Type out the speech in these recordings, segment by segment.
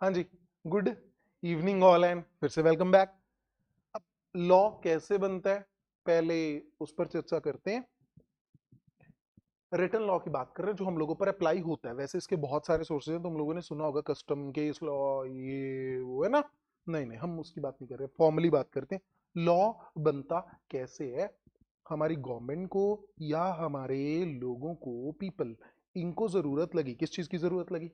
हाँ जी, good evening all and फिर से वेलकम बैक। अब लॉ कैसे बनता है, पहले उस पर चर्चा करते हैं। रिटन लॉ की बात कर रहे हैं जो हम लोगों पर अप्लाई होता है। वैसे इसके बहुत सारे सोर्सेज हैं, तुम लोगों ने सुना होगा कस्टम केस लॉ, ये वो है ना। नहीं नहीं, हम उसकी बात नहीं कर रहे, फॉर्मली बात करते हैं। लॉ बनता कैसे है, हमारी गवर्नमेंट को या हमारे लोगों को, पीपल, इनको जरूरत लगी, किस चीज की जरूरत लगी?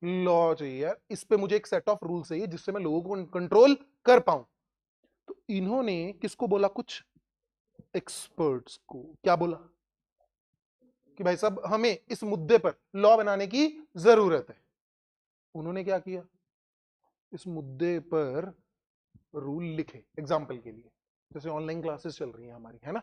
लॉ चाहिए यार, इस पे मुझे एक सेट ऑफ रूल चाहिए जिससे मैं लोगों को कंट्रोल कर पाऊं। तो इन्होंने किसको बोला? कुछ एक्सपर्ट्स को। क्या बोला? कि भाई साहब हमें इस मुद्दे पर लॉ बनाने की जरूरत है। उन्होंने क्या किया? इस मुद्दे पर रूल लिखे। एग्जाम्पल के लिए, जैसे ऑनलाइन क्लासेस चल रही हैं हमारी, है ना।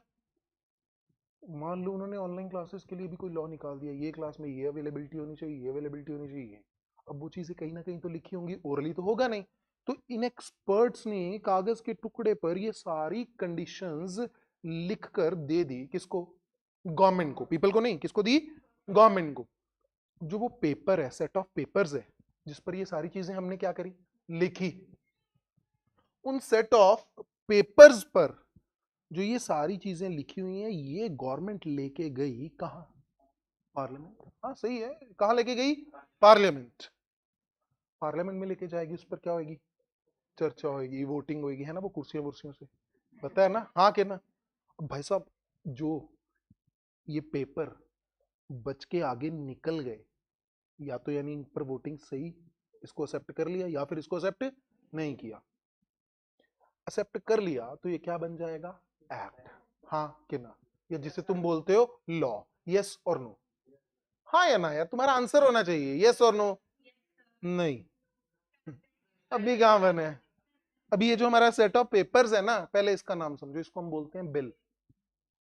मान लो उन्होंने ऑनलाइन क्लासेस के लिए भी कोई लॉ निकाल दिया, ये क्लास में ये अवेलेबिलिटी होनी चाहिए, ये अवेलेबिलिटी होनी चाहिए। अब वो चीजें कहीं ना कहीं तो लिखी होंगी, ओरली तो होगा नहीं। तो इन एक्सपर्ट्स ने कागज के टुकड़े पर ये सारी कंडीशंस लिख कर दे दी। किसको? गवर्नमेंट को। पीपल को नहीं, किसको दी? गवर्नमेंट को। जो वो पेपर है, सेट ऑफ पेपर्स है जिस पर ये सारी चीजें हमने क्या करी, लिखी। उन सेट ऑफ पेपर्स पर जो ये सारी चीजें लिखी हुई हैं, ये गवर्नमेंट लेके गई कहां? पार्लियामेंट। हाँ सही है, कहां लेके गई? पार्लियामेंट। पार्लियामेंट में लेके जाएगी, उस पर क्या होगी? चर्चा होगी, वोटिंग होगी, है ना। वो कुर्सियों वुर्सियों से पता है ना, हाँ के ना। अब भाई साहब, जो ये पेपर बच के आगे निकल गए, या तो यानी इन पर वोटिंग सही, इसको एक्सेप्ट कर लिया, या फिर इसको एक्सेप्ट नहीं किया। एक्सेप्ट कर लिया तो ये क्या बन जाएगा? एक्ट। हाँ कि ना? या जिसे तुम बोलते हो लॉ। यस और नो? हाँ या ना यार, तुम्हारा आंसर होना चाहिए यस और नो। नहीं, अभी कहां बने? अभी ये जो हमारा सेट ऑफ पेपर्स है ना, पहले इसका नाम समझो, इसको हम बोलते हैं बिल।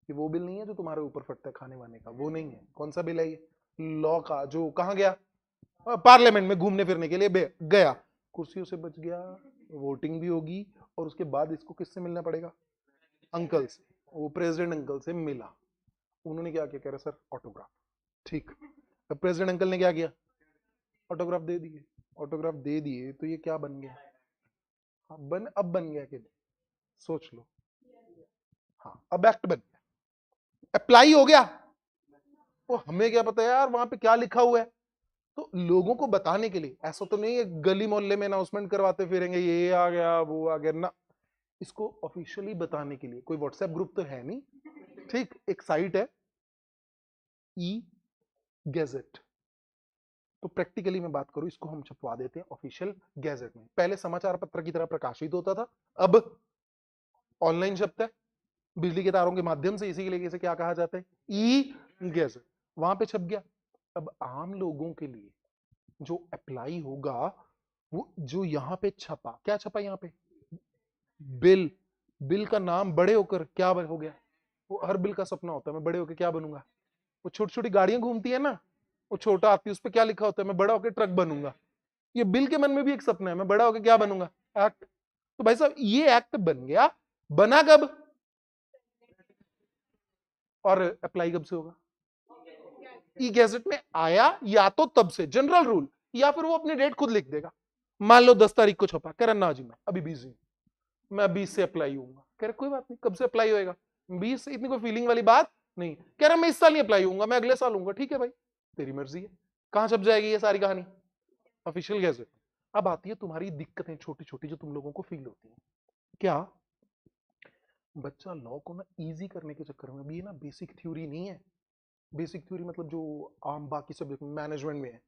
ये वो बिल नहीं है जो तुम्हारे ऊपर फटता है खाने वाने का, वो नहीं है। कौन सा बिल है ये? लॉ का, जो कहां गया? पार्लियामेंट में घूमने फिरने के लिए गया। कुर्सियों से बच गया, वोटिंग भी होगी, और उसके बाद इसको किससे मिलना पड़ेगा? अंकल से। वो प्रेसिडेंट अंकल से मिला। उन्होंने क्या किया? कह रहे सर ऑटोग्राफ। ठीक। अब प्रेसिडेंट अंकल ने क्या किया? ऑटोग्राफ दे दिए। ऑटोग्राफ दे दिए तो ये क्या बन गया? हाँ, अब बन गया कि नहीं? सोच लो। हाँ, अब एक्ट बन गया, अप्लाई हो गया। वो हमें क्या पता यार वहां पे क्या लिखा हुआ है। तो लोगों को बताने के लिए, ऐसा तो नहीं है गली मोहल्ले में अनाउंसमेंट करवाते फिरेंगे ये आ गया वो आ गया ना। इसको ऑफिशियली बताने के लिए कोई व्हाट्सएप ग्रुप तो है नहीं। ठीक, एक साइट है, ई गैजेट। तो प्रैक्टिकली मैं बात करूं, इसको हम छपवा देते हैं ऑफिशियल गैजेट में। पहले समाचार पत्र की तरह प्रकाशित होता था, अब ऑनलाइन छपता है बिजली के तारों के माध्यम से। इसी के लिए इसे क्या कहा जाता है? ई गैजेट। वहां पे छप गया। अब आम लोगों के लिए जो अप्लाई होगा, वो जो यहाँ पे छपा, क्या छपा यहाँ पे? बिल। बिल का नाम बड़े होकर क्या हो गया? वो हर बिल का सपना होता है, मैं बड़े होकर क्या बनूंगा? वो छोटी छोटी गाड़ियां घूमती है ना, वो छोटा आती है, उस पर क्या लिखा होता है? मैं बड़ा होकर ट्रक बनूंगा। ये बिल के मन में भी एक सपना है, मैं बड़ा होकर क्या बनूंगा? एक्ट। तो भाई साहब ये एक्ट बन गया। बना कब और अप्लाई कब से होगा? ई गैजेट में आया या तो तब से, जनरल रूल, या फिर वो अपनी डेट खुद लिख देगा। मान लो 10 तारीख को छपा, कह रहा ना जी मैं अभी बिजी हूं, मैं 20 से अप्लाई होऊंगा। कह रहे कोई बात नहीं, कब से अप्लाई होएगा? 20 से, इतनी कोई फीलिंग वाली बात नहीं। कह रहा मैं इस साल नहीं अप्लाई होऊंगा, मैं अगले साल होऊंगा। ठीक है भाई, तेरी मर्जी है। कहां छप जाएगी ये सारी कहानी? Official gazette. अब आती है तुम्हारी दिक्कतें छोटी छोटी जो तुम लोगों को फील होती है। क्या? बच्चा लॉ को ना इजी करने के चक्कर में, अभी ये ना बेसिक थ्योरी नहीं है। बेसिक थ्योरी मतलब जो आम बाकी सब्जेक्ट मैनेजमेंट में है,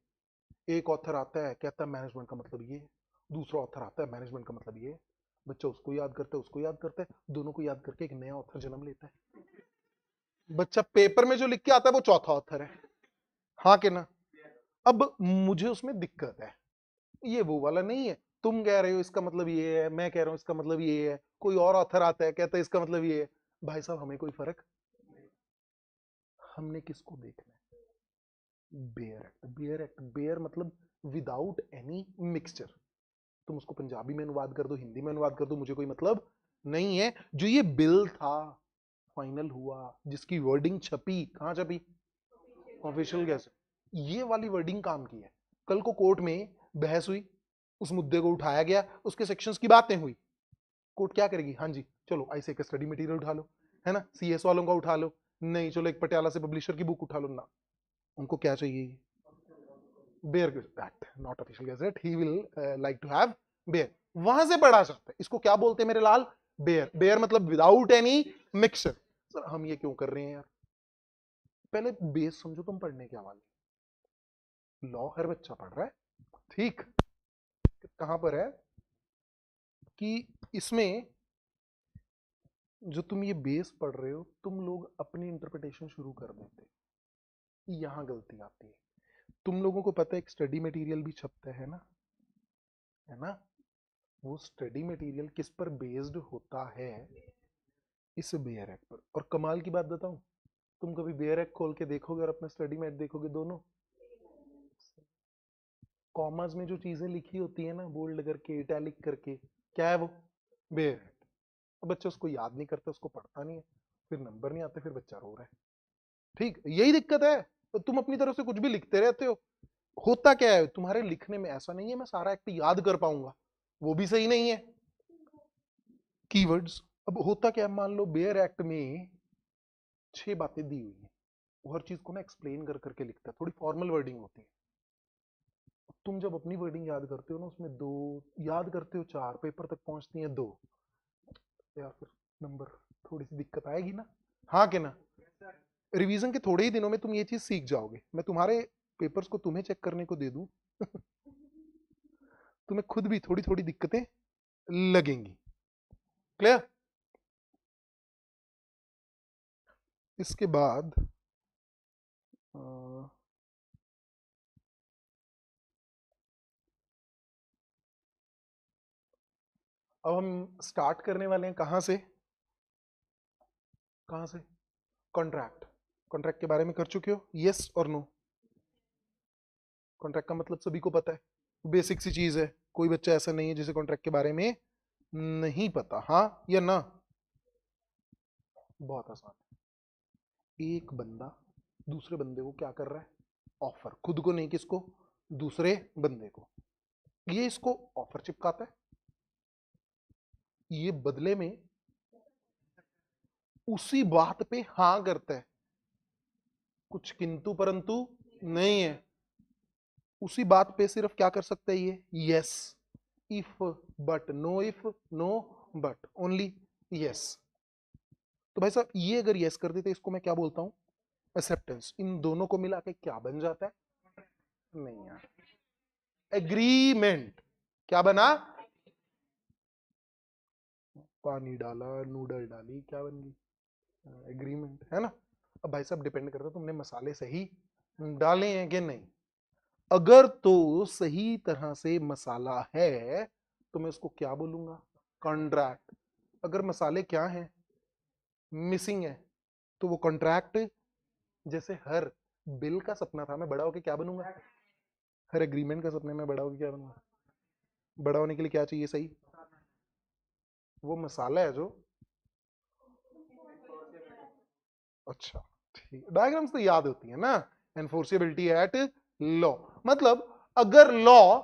एक ऑथर आता है कहता है मैनेजमेंट का मतलब ये है, दूसरा ऑथर आता है मैनेजमेंट का मतलब ये है। बच्चा उसको याद करता है, उसको याद करता है, दोनों को याद करके एक नया ऑथर जन्म लेता है। बच्चा पेपर में जो लिख के आता है वो चौथा ऑथर है। हाँ कि ना? अब मुझे उसमें दिक्कत है, ये वो वाला नहीं है। तुम कह रहे हो इसका मतलब ये है, मैं कह रहा हूं इसका मतलब ये है, कोई और ऑथर आता है कहता है इसका मतलब ये है। भाई साहब हमें कोई फर्क, हमने किसको देखना है? Bare act. Bare act, bare मतलब विदाउट एनी मिक्सचर। तुम उसको पंजाबी में अनुवाद कर दो, हिंदी में अनुवाद कर दो, मुझे कोई मतलब नहीं है। जो ये बिल था, फाइनल हुआ, जिसकी वर्डिंग छपी, कहां छपी? Official gazette. ये वाली वर्डिंग काम की है। कल को कोर्ट में बहस हुई, उस मुद्दे को उठाया गया, उसके सेक्शंस की बातें हुई, कोर्ट क्या करेगी, हाँ जी चलो ऐसे का स्टडी मटेरियल उठा लो, है ना, सीएस वालों का उठा लो, नहीं चलो एक पटियाला से पब्लिशर की बुक उठा लो ना, उनको क्या चाहिए, bare act, not official gazette, he will like to have bare, वहां से पढ़ा जाता है, इसको क्या बोलते हैं मेरे लाल, बेयर, बेयर मतलब विदाउट एनी मिक्सचर। सर हम ये क्यों कर रहे हैं यार, पहले बेस समझो तुम पढ़ने क्या वाले, लॉ हर बच्चा पढ़ रहा है, ठीक, कहां पर है कि इसमें जो तुम ये बेस पढ़ रहे हो तुम लोग अपनी इंटरप्रिटेशन शुरू कर देते, यहां गलती आती है, तुम लोगों को पता है एक स्टडी मटेरियल भी छपता है ना, वो स्टडी मटेरियल किस पर बेस्ड होता है, इस बेयर एक्ट पर। और कमाल की बात बताऊं, तुम कभी बेयर एक्ट खोल के देखोगे और अपना स्टडी मेट देखोगे, दोनों कॉमर्स में जो चीजें लिखी होती है ना बोल्ड करके इटैलिक करके, क्या है वो, बेयर एक्ट। अब बच्चा उसको याद नहीं करता, उसको पढ़ता नहीं है, फिर नंबर नहीं आते, फिर बच्चा रो रहा है, ठीक, यही दिक्कत है, तो तुम अपनी तरफ से कुछ भी लिखते रहते हो, होता क्या है तुम्हारे लिखने में, ऐसा नहीं है मैं सारा एक्ट याद कर पाऊंगा, वो भी सही नहीं है, कीवर्ड्स। अब होता क्या है, मान लो बेयर एक्ट में 6 बातें दी हुई है, वो हर चीज को ना एक्सप्लेन कर करके लिखता है, थोड़ी फॉर्मल वर्डिंग होती है, तुम जब अपनी वर्डिंग याद करते हो ना उसमें 2 याद करते हो, 4 पेपर तक पहुंचती है 2, या फिर नंबर थोड़ी सी दिक्कत आएगी ना, हाँ कि ना, रिवीजन के थोड़े ही दिनों में तुम ये चीज सीख जाओगे, मैं तुम्हारे पेपर्स को तुम्हें चेक करने को दे दूं तुम्हें खुद भी थोड़ी थोड़ी दिक्कतें लगेंगी, क्लियर। इसके बाद अब हम स्टार्ट करने वाले हैं कहां से, कहां से, कॉन्ट्रैक्ट, कॉन्ट्रैक्ट के बारे में कर चुके हो, यस और नो, कॉन्ट्रैक्ट का मतलब सभी को पता है, बेसिक सी चीज है, कोई बच्चा ऐसा नहीं है जिसे कॉन्ट्रैक्ट के बारे में नहीं पता, हाँ या ना, बहुत आसान है, एक बंदा दूसरे बंदे को क्या कर रहा है, ऑफर, खुद को नहीं, किसको, दूसरे बंदे को, ये इसको ऑफर चिपकाता है, ये बदले में उसी बात पे हाँ करता है, कुछ किंतु परंतु नहीं है, उसी बात पे सिर्फ क्या कर सकता है ये, yes, if but, no if, no but, only yes. तो भाई साहब ये अगर यस कर देते इसको मैं क्या बोलता हूं, एक्सेप्टेंस, इन दोनों को मिला के क्या बन जाता है, नहीं यार, एग्रीमेंट, क्या बना, पानी डाला नूडल डाली क्या बन गई, एग्रीमेंट, है ना। अब भाई साहब डिपेंड करता है तुमने मसाले सही डाले हैं कि नहीं, अगर तो सही तरह से मसाला है तो मैं उसको क्या बोलूंगा, कॉन्ट्रैक्ट, अगर मसाले क्या हैं, मिसिंग है, तो वो कॉन्ट्रैक्ट, जैसे हर बिल का सपना था मैं बड़ा होके क्या बनूंगा, हर एग्रीमेंट का सपने में बड़ा होके क्या बनूंगा, बड़ा होने के लिए क्या चाहिए सही, वो मसाला है जो, अच्छा ठीक, डायग्राम्स तो याद होती है ना, एनफोर्सेबिलिटी एट लॉ, मतलब अगर लॉ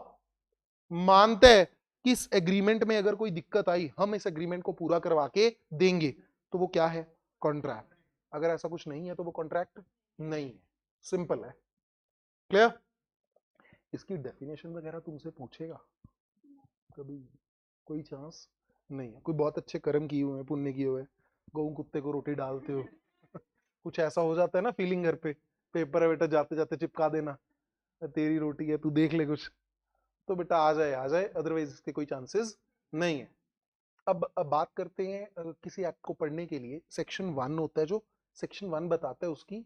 मानते हैं कि इस एग्रीमेंट में अगर कोई दिक्कत आई हम इस एग्रीमेंट को पूरा करवा के देंगे, तो वो क्या है, कॉन्ट्रैक्ट, अगर ऐसा कुछ नहीं है तो वो कॉन्ट्रैक्ट नहीं है, सिंपल है, क्लियर। इसकी डेफिनेशन वगैरह तुमसे पूछेगा कभी, कोई चांस नहीं है, कोई बहुत अच्छे कर्म किए हुए हैं, पुण्य किए हुए हैं, गऊ कुत्ते को रोटी डालते हो कुछ ऐसा हो जाता है ना फीलिंग, घर पे पेपर है बेटा जाते जाते चिपका देना, तेरी रोटी है तू देख ले कुछ, तो बेटा आ जाए, अदरवाइज इसके कोई चांसेस नहीं है। अब बात करते हैं किसी एक्ट को पढ़ने के लिए सेक्शन 1 होता है, जो सेक्शन 1 बताता है उसकी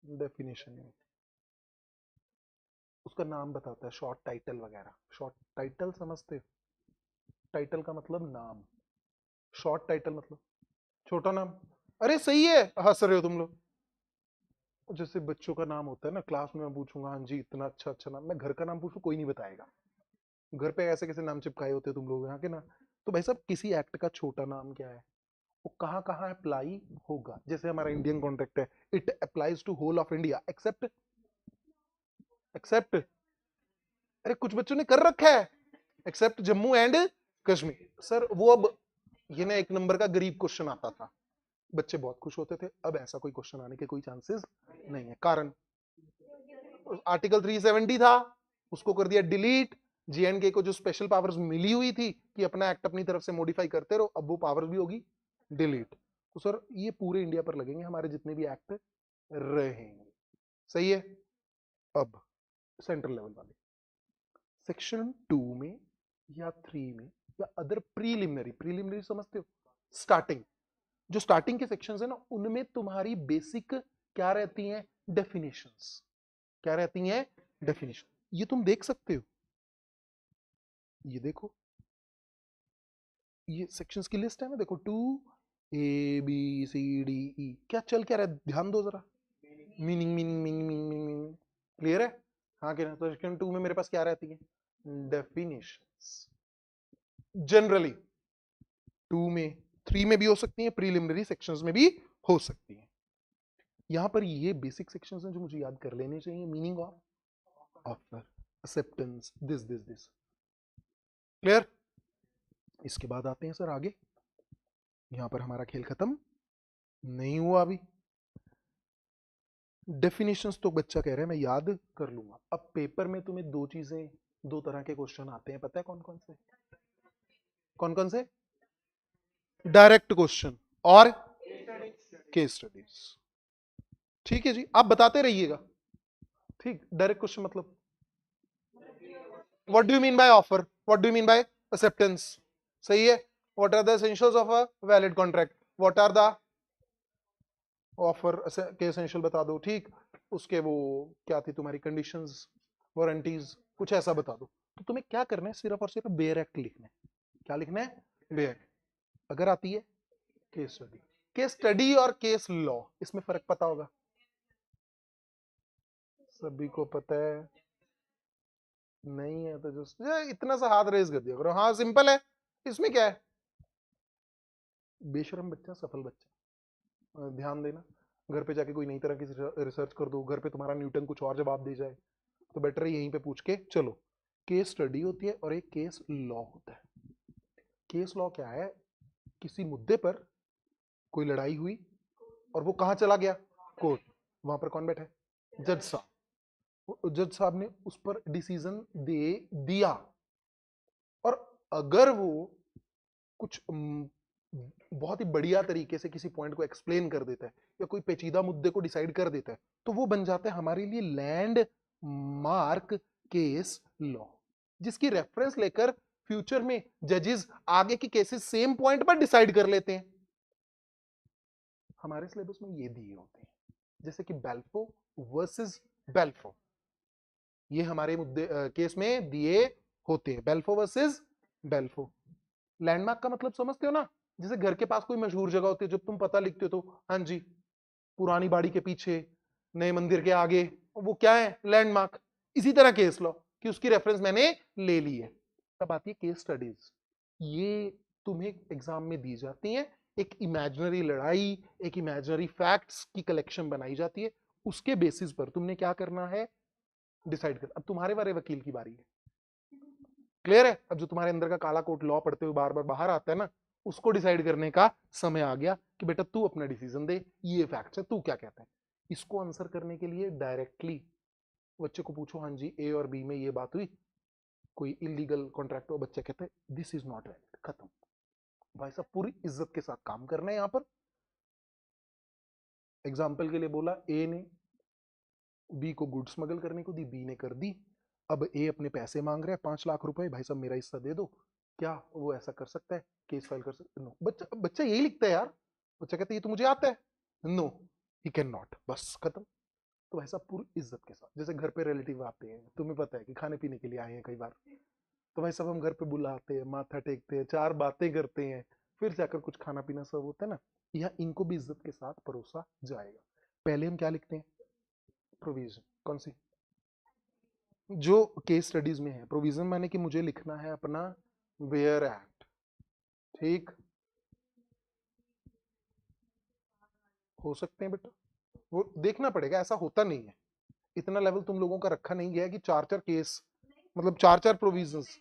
डेफिनेशन है, उसका नाम बताता है, शॉर्ट टाइटल वगैरह, शॉर्ट टाइटल समझते हो, टाइटल का मतलब नाम, शॉर्ट टाइटल मतलब छोटा नाम, अरे सही है, हंस रहे हो तुम लोग, जैसे बच्चों का नाम होता है ना, क्लास में मैं पूछूंगा हाँ जी इतना अच्छा अच्छा नाम, मैं घर का नाम पूछूं कोई नहीं बताएगा, घर पे ऐसे कैसे नाम चिपकाए होते हैं तुम लोग यहाँ के ना, तो भाई साहब किसी एक्ट का छोटा नाम क्या है, वो कहाँ कहाँ अप्लाई होगा, जैसे हमारा इंडियन कॉन्ट्रैक्ट है, it applies to whole of India except, except अरे कुछ बच्चों ने कर रखा है, except Jammu and Kashmir. Sir वो अब ये ना एक नंबर का गरीब क्वेश्चन आता था, बच्चे बहुत खुश होते थे, अब ऐसा कोई क्वेश्चन आने के कोई चांसेस नहीं है। कारण आर्टिकल 370 था, उसको कर दिया डिलीट। जीएनके को जो स्पेशल पावर्स मिली हुई थी कि अपना एक्ट अपनी तरफ से मॉडिफाई करते रहो, अब वो पावर्स भी होगी डिलीट। तो सर ये पूरे इंडिया पर लगेंगे हमारे जितने भी एक्ट रहेंगे। सही है। अब सेंट्रल लेवल वाले सेक्शन 2 में या 3 में या अदर प्रीलिमिनरी, प्रीलिमिनरी समझते हो, स्टार्टिंग, जो स्टार्टिंग के सेक्शंस है ना, उनमें तुम्हारी बेसिक क्या रहती हैं, डेफिनेशंस। क्या रहती हैं, डेफिनेशन। ये तुम देख सकते हो, ये देखो, ये सेक्शंस की लिस्ट है ना, देखो 2 A B C D E, क्या चल क्या रहा है, ध्यान दो जरा। Meaning meaning meaning meaning, clear है। हाँ कि ना, तो सेक्शन 2 में मेरे पास क्या रहती है, डेफिनेशंस। जनरली 2 में 3 में भी हो सकती है, प्रीलिमिनरी सेक्शंस में भी हो सकती है। यहां पर ये बेसिक सेक्शंस हैं जो मुझे याद कर लेने चाहिए। Meaning of offer, acceptance, this clear. इसके बाद आते हैं सर आगे, यहां पर हमारा खेल खत्म नहीं हुआ अभी। डेफिनेशंस तो बच्चा कह रहा है मैं याद कर लूंगा। अब पेपर में तुम्हें दो चीजें, दो तरह के क्वेश्चन आते हैं, पता है कौन कौन से, कौन कौन से, डायरेक्ट क्वेश्चन और केस स्टडीज। ठीक है जी, आप बताते रहिएगा। ठीक, डायरेक्ट क्वेश्चन मतलब what do you mean by offer, what do you mean by acceptance. सही है। What are the essentials of a valid contract, what are the offer के एसेंशियल बता दो। ठीक, उसके वो क्या थी तुम्हारी कंडीशंस, वारंटीज, कुछ ऐसा बता दो। तो तुम्हें क्या करना है, सिर्फ और सिर्फ बेयर एक्ट लिखना है। क्या लिखना है, बेयर। अगर आती है केस स्टडी, केस स्टडी और केस लॉ, इसमें फर्क पता होगा, सभी को पता है। नहीं है तो जो इतना सा हाथ रेज कर दिया करो, हाँ सिंपल है। इसमें क्या है, बेशरम बच्चा सफल बच्चा, ध्यान देना। घर पे जाके कोई नई तरह की रिसर्च कर दो, घर पे तुम्हारा न्यूटन कुछ और जवाब दे जाए, तो बेटर है यहीं पे पूछ के चलो। केस स्टडी होती है और एक केस लॉ होता है। केस लॉ क्या है, किसी मुद्दे पर कोई लड़ाई हुई और वो कहां चला गया, कोर्ट। वहां पर कौन बैठा है, जज साहब। जज साहब ने उस पर डिसीजन दे दिया, और अगर वो कुछ बहुत ही बढ़िया तरीके से किसी पॉइंट को एक्सप्लेन कर देता है या कोई पेचीदा मुद्दे को डिसाइड कर देता है, तो वो बन जाता है हमारे लिए लैंड मार्क केस लॉ, जिसकी रेफरेंस लेकर फ्यूचर में जजेस आगे की केसेस सेम पॉइंट पर डिसाइड कर लेते हैं। हमारे सिलेबस में ये दिए होते हैं, जैसे कि बेल्फो वर्सेस बेल्फो, ये हमारे मुद्दे केस में दिए होते हैं, बेल्फो वर्सेस बेल्फो। लैंडमार्क का मतलब समझते हो ना, जैसे घर के पास कोई मशहूर जगह होती है, जब तुम पता लिखते हो तो हाँ जी, पुरानी बाड़ी के पीछे, नए मंदिर के आगे, वो क्या है, लैंडमार्क। इसी तरह केस लो कि उसकी रेफरेंस मैंने ले ली है। तब आती है केस स्टडीज, ये तुम्हें एग्जाम में दी जाती है। एक इमेजिनरी लड़ाई, एक इमेजिनरी फैक्ट्स की कलेक्शन बनाई जाती है, उसके बेसिस पर तुमने क्या करना है, डिसाइड कर। अब तुम्हारे वाले वकील की बारी है, क्लियर है। अब जो तुम्हारे अंदर का काला कोट लॉ पढ़ते हुए बार बार बाहर आता है ना, उसको डिसाइड करने का समय आ गया कि बेटा तू अपना डिसीजन दे, ये फैक्ट है, तू क्या कहता है। इसको आंसर करने के लिए डायरेक्टली बच्चे को पूछो, हाँ जी ए और बी में ये बात हुई, कोई इलीगल कॉन्ट्रैक्ट हो, बच्चा कहता है दिस इज नॉट वैलिड, खत्म। भाई साहब पूरी इज्जत के साथ काम करना है यहाँ पर। एग्जाम्पल के लिए बोला, ए ने बी को गुड स्मगल करने को दी, बी ने कर दी। अब ए अपने पैसे मांग रहा है 5 लाख रुपए, भाई साहब मेरा हिस्सा दे दो। क्या वो ऐसा कर सकता है, केस फाइल कर सकता है, नो। बच्चा बच्चा यही लिखता है यार, बच्चा कहता है ये तो मुझे आता है, नो ही कैन नॉट, बस खत्म। तो भाई साहब पूरी इज्जत के साथ, जैसे घर पे रिलेटिव आते हैं, तुम्हें पता है कि खाने पीने के लिए आए हैं कई बार, तो भाई साहब हम घर पे बुलाते हैं, माथा टेकते हैं, चार बातें करते हैं, फिर जाकर कुछ खाना पीना सब होता है ना। यह इनको भी इज्जत के साथ परोसा जाएगा। पहले हम क्या लिखते हैं, प्रोविजन। कौन सी, जो केस स्टडीज में है, प्रोविजन माने कि मुझे लिखना है अपना वेयर एक्ट। ठीक, हो सकते हैं बेटा, वो देखना पड़ेगा, ऐसा होता नहीं है, इतना लेवल तुम लोगों का रखा नहीं गया है कि चार चार केस मतलब 4-4 प्रोविजंस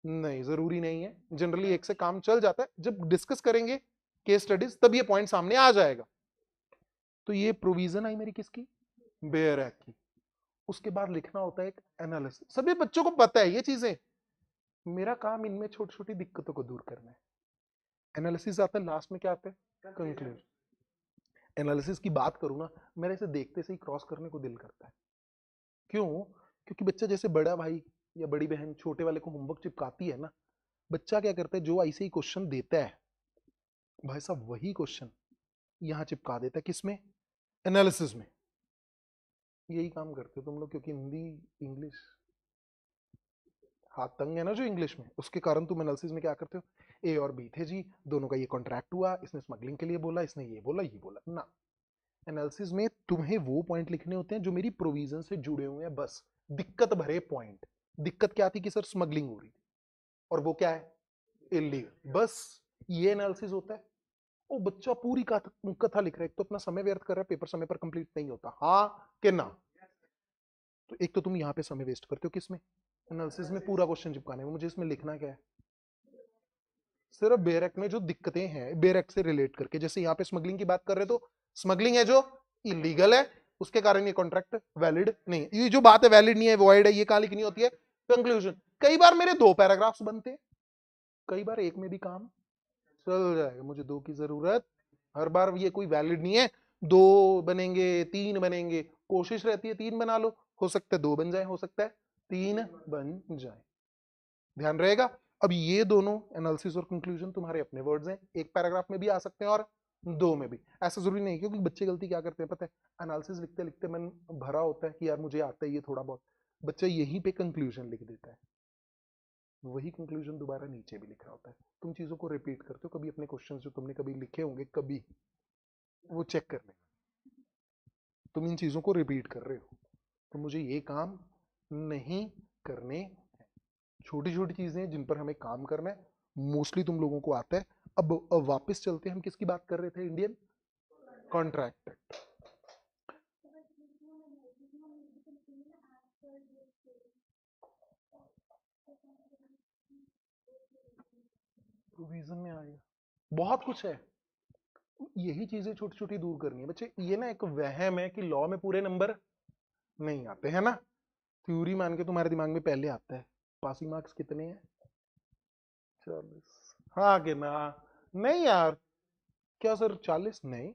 नहीं, जरूरी नहीं है, जनरली एक से काम चल जाता है। जब डिस्कस करेंगे केस स्टडीज तब ये पॉइंट सामने आ जाएगा। तो ये प्रोविजन आई मेरी किसकी, बेयर एक्ट की। उसके बाद लिखना होता है एक एनालिसिस। सभी बच्चों को पता है ये चीजें, मेरा काम इनमें छोटी छोटी दिक्कतों को दूर करना है। एनालिसिस आता है लास्ट में, क्या आता है, कंक्लूजन। एनालिसिस की बात करूं ना, मेरे इसे देखते से ही क्रॉस करने को दिल करता है। क्यों? क्योंकि बच्चा जैसे बड़ा भाई या बड़ी बहन छोटे वाले को होमवर्क चिपकाती है ना, बच्चा क्या करता है, जो ऐसे ही क्वेश्चन देता है भाई साहब वही क्वेश्चन यहाँ चिपका देता है, किसमें, एनालिसिस में। यही काम करते हो तुम लोग, क्योंकि हिंदी इंग्लिश हाथ तंग है ना जो इंग्लिश में, उसके कारण तुम एनालिसिस में क्या करते हो, ए और बी थे जी, दोनों का ये कॉन्ट्रैक्ट हुआ, इसने स्मगलिंग के लिए बोला, इसने ये बोला ये बोला ना। एनालिसिस में तुम्हें वो पॉइंट लिखने होते हैं जो मेरी प्रोविजन से जुड़े हुए हैं, बस दिक्कत भरे पॉइंट। दिक्कत क्या थी कि सर स्मगलिंग हो रही थी, और वो क्या है, इलीगल, बस ये एनालिसिस होता है। वो बच्चा पूरी कथा लिख रहा है, एक तो अपना समय व्यर्थ कर रहा है, पेपर समय पर कंप्लीट नहीं होता, हाँ कि ना। तो एक तो तुम यहाँ पे समय वेस्ट करते हो किसमें, एनालिसिस में पूरा क्वेश्चन चिपकाने में। मुझे इसमें लिखना क्या है, सिर्फ बेरेक में जो दिक्कतें हैं बेरेक से रिलेट करके। जैसे यहाँ पे स्मगलिंग की बात कर रहे, तो स्मगलिंग है जो इलीगल है, उसके कारण ये कॉन्ट्रैक्ट वैलिड नहीं। ये जो बात है वैलिड नहीं है, वॉइड है, ये कहां लिखनी होती है, कंक्लूजन। कई बार मेरे 2 पैराग्राफ्स बनते हैं, कई बार एक में भी काम चल जाएगा, मुझे 2 की जरूरत। हर बार ये कोई वैलिड नहीं है 2 बनेंगे 3 बनेंगे, कोशिश रहती है 3 बना लो, हो सकता है 2 बन जाए, हो सकता है 3 बन जाए, ध्यान रहेगा। अब ये दोनों एनालिसिस और कंक्लूजन तुम्हारे अपने वर्ड्स हैं, एक पैराग्राफ में भी आ सकते हैं और 2 में भी, ऐसा जरूरी नहीं। क्योंकि बच्चे गलती क्या करते हैं पता है, एनालिसिस लिखते लिखते मन भरा होता है कि यार मुझे आता है ये थोड़ा बहुत, बच्चा यहीं पे कंक्लूजन लिख देता है, वही कंक्लूजन दोबारा नीचे भी लिख रहा होता है। तुम चीजों को रिपीट करते हो कभी, अपने क्वेश्चन जो तुमने कभी लिखे होंगे कभी, वो चेक करने, तुम इन चीजों को रिपीट कर रहे हो, तो मुझे ये काम नहीं करने, छोटी छोटी चीजें जिन पर हमें काम करना है, मोस्टली तुम लोगों को आता है। अब वापस चलते हैं, हम किसकी बात कर रहे थे, इंडियन कॉन्ट्रैक्ट एक्ट। प्रोविजन में आ गया, बहुत कुछ है, यही चीजें छोटी छोटी दूर करनी है बच्चे। ये ना एक वहम है कि लॉ में पूरे नंबर नहीं आते है ना, थ्योरी मान के तुम्हारे दिमाग में पहले आता है पासिंग मार्क्स कितने हैं, 40, हाँ कि ना, नहीं यार, क्या सर 40 नहीं,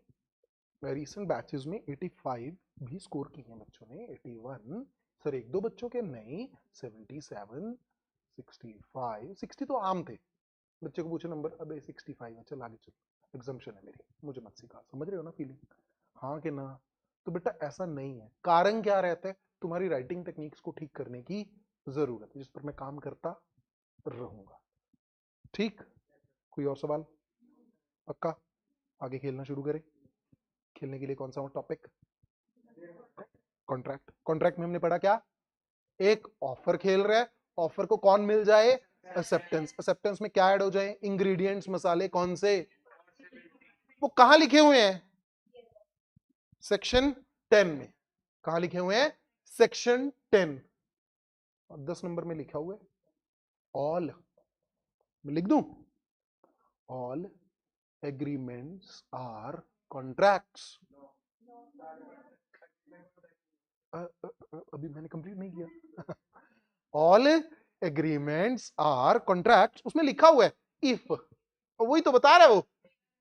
रिसेंट बैचेस में 85 भी स्कोर किए हैं बच्चों ने, 81 सर, एक दो बच्चों के नहीं, 77, 65, 60 तो आम थे, बच्चे को पूछे नंबर, अबे 65 है, चल आगे चल, एग्जाम्पशन है मेरी, मुझे मत सिखा, समझ रहे हो ना फीलिंग, हाँ कि ना। तो बेटा ऐसा नहीं है, कारण क्या रहता है, तुम्हारी राइटिंग टेक्निक्स को ठीक करने की जरूरत है, जिस पर मैं काम करता रहूंगा। ठीक, कोई और सवाल, पक्का, आगे खेलना शुरू करें। खेलने के लिए कौन सा और टॉपिक, कॉन्ट्रैक्ट। कॉन्ट्रैक्ट में हमने पढ़ा क्या, एक ऑफर खेल रहा है, ऑफर को कौन मिल जाए, एक्सेप्टेंस। एक्सेप्टेंस में क्या ऐड हो जाए, इंग्रेडिएंट्स, मसाले, कौन से, वो कहां लिखे हुए हैं, सेक्शन 10 में। कहां लिखे हुए हैं, सेक्शन 10 और 10 नंबर में लिखा हुआ है ऑल, मैं लिख दूं, ऑल एग्रीमेंट्स आर कॉन्ट्रैक्ट्स। अभी मैंने कंप्लीट नहीं किया। ऑल एग्रीमेंट्स आर कॉन्ट्रैक्ट्स, उसमें लिखा हुआ है इफ, वही तो बता रहा है वो,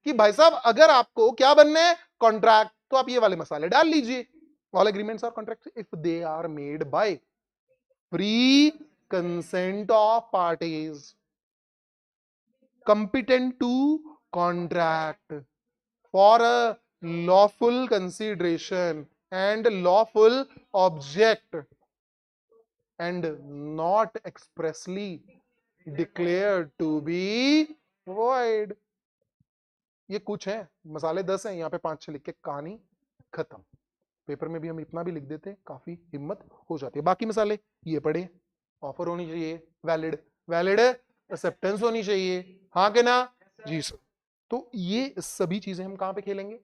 कि भाई साहब अगर आपको क्या बनना है, कॉन्ट्रैक्ट, तो आप ये वाले मसाले डाल लीजिए। All agreements are contract if they are made by free consent of parties competent to contract for a lawful consideration and lawful object and not expressly declared to be void। ये कुछ है मसाले, 10 हैं, यहाँ पे 5-6 लिख के कहानी खत्म। पेपर में भी हम इतना भी लिख देते हैं, काफी हिम्मत हो जाती है। बाकी मसाले ये पढ़े, ऑफर होनी चाहिए वैलिड, वैलिड एक्सेप्टेंस होनी चाहिए, हाँ के ना, जी सर। तो ये सभी चीजें हम कहां पे खेलेंगे,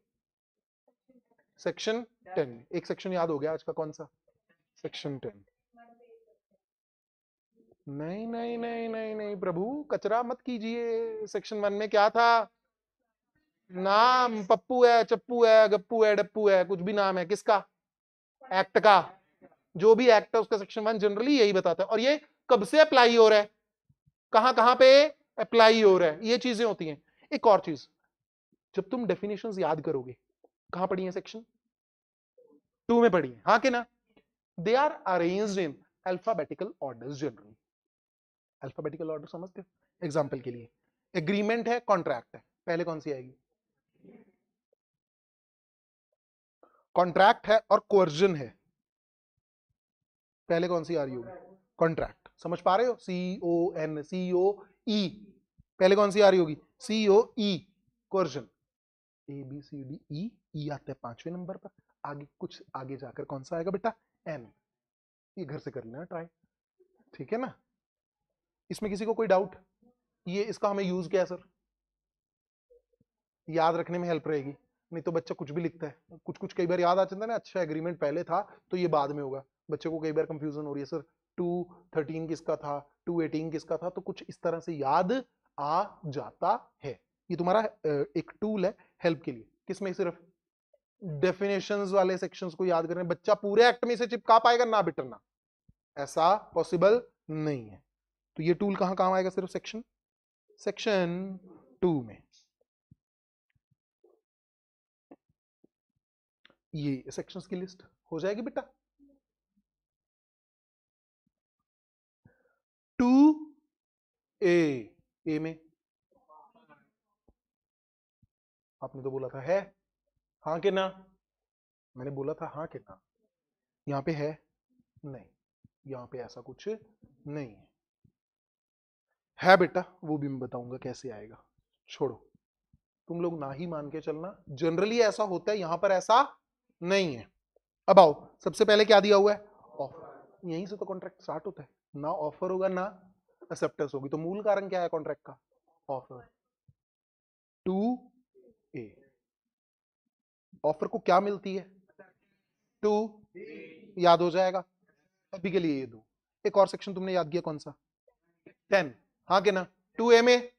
सेक्शन 10 में। एक सेक्शन याद हो गया आज का, कौन सा, सेक्शन 10। नहीं नहीं नहीं नहीं नहीं प्रभु, कचरा मत कीजिए। सेक्शन 1 में क्या था? नाम, पप्पू है, चप्पू है, गप्पू है, डप्पू है, कुछ भी नाम है किसका? एक्ट का। जो भी एक्ट है उसका सेक्शन 1 जनरली यही बताता है। और ये कब से अप्लाई हो रहा है, कहां कहां पे अप्लाई हो रहा है, ये चीजें होती हैं। एक और चीज, जब तुम डेफिनेशंस याद करोगे, कहां पढ़ी है? सेक्शन 2 में पढ़ी है, हाँ कि ना? They are arranged in alphabetical order generally. Alphabetical order समझते हो? एग्जाम्पल के लिए, एग्रीमेंट है, कॉन्ट्रैक्ट है, पहले कौन सी आएगी? कॉन्ट्रैक्ट है और कोर्जन है, पहले कौन सी आ रही होगी? कॉन्ट्रैक्ट। समझ पा रहे हो? CON, COE, पहले कौन सी आ रही होगी? COE, coercion. ABCDE, ई आता है 5वें नंबर पर। आगे कुछ आगे जाकर कौन सा आएगा बेटा? N। ये घर से कर लेना ट्राई, ठीक है ना? इसमें किसी को कोई डाउट? ये इसका हमें यूज क्या है सर? याद रखने में हेल्प रहेगी, नहीं तो बच्चा कुछ भी लिखता है, कुछ कुछ कई बार याद आ जाता है ना, अच्छा एग्रीमेंट पहले था तो ये बाद में होगा। बच्चे को कई बार कंफ्यूजन हो रही है, सर 213 किसका था, 218 किसका था, तो कुछ इस तरह से याद आ जाता है। ये तुम्हारा एक टूल है हेल्प के लिए। किसमें? सिर्फ डेफिनेशंस वाले सेक्शंस को याद करने। बच्चा पूरे एक्ट में से चिपका पाएगा ना बेटा? ना, ऐसा पॉसिबल नहीं है। तो ये टूल कहां काम आएगा? सिर्फ सेक्शन 2 में। ये सेक्शंस की लिस्ट हो जाएगी बेटा। 2A में आपने तो बोला था है, हाँ कि ना? मैंने बोला था हाँ कि ना? यहाँ पे है नहीं, यहाँ पे ऐसा कुछ नहीं है बेटा, वो भी मैं बताऊंगा कैसे आएगा। छोड़ो, तुम लोग ना ही मान के चलना, जनरली ऐसा होता है, यहां पर ऐसा नहीं है। अब आओ, सबसे पहले क्या दिया हुआ है? ऑफर। यहीं से तो कॉन्ट्रैक्ट स्टार्ट होता है ना। ऑफर होगा ना एक्सेप्टेंस होगी, तो मूल कारण क्या है कॉन्ट्रैक्ट का? ऑफर। 2A, ऑफर को क्या मिलती है? 2, याद हो जाएगा अभी के लिए ये दो। एक और सेक्शन तुमने याद किया कौन सा? 10, हाँ कि ना? 2A में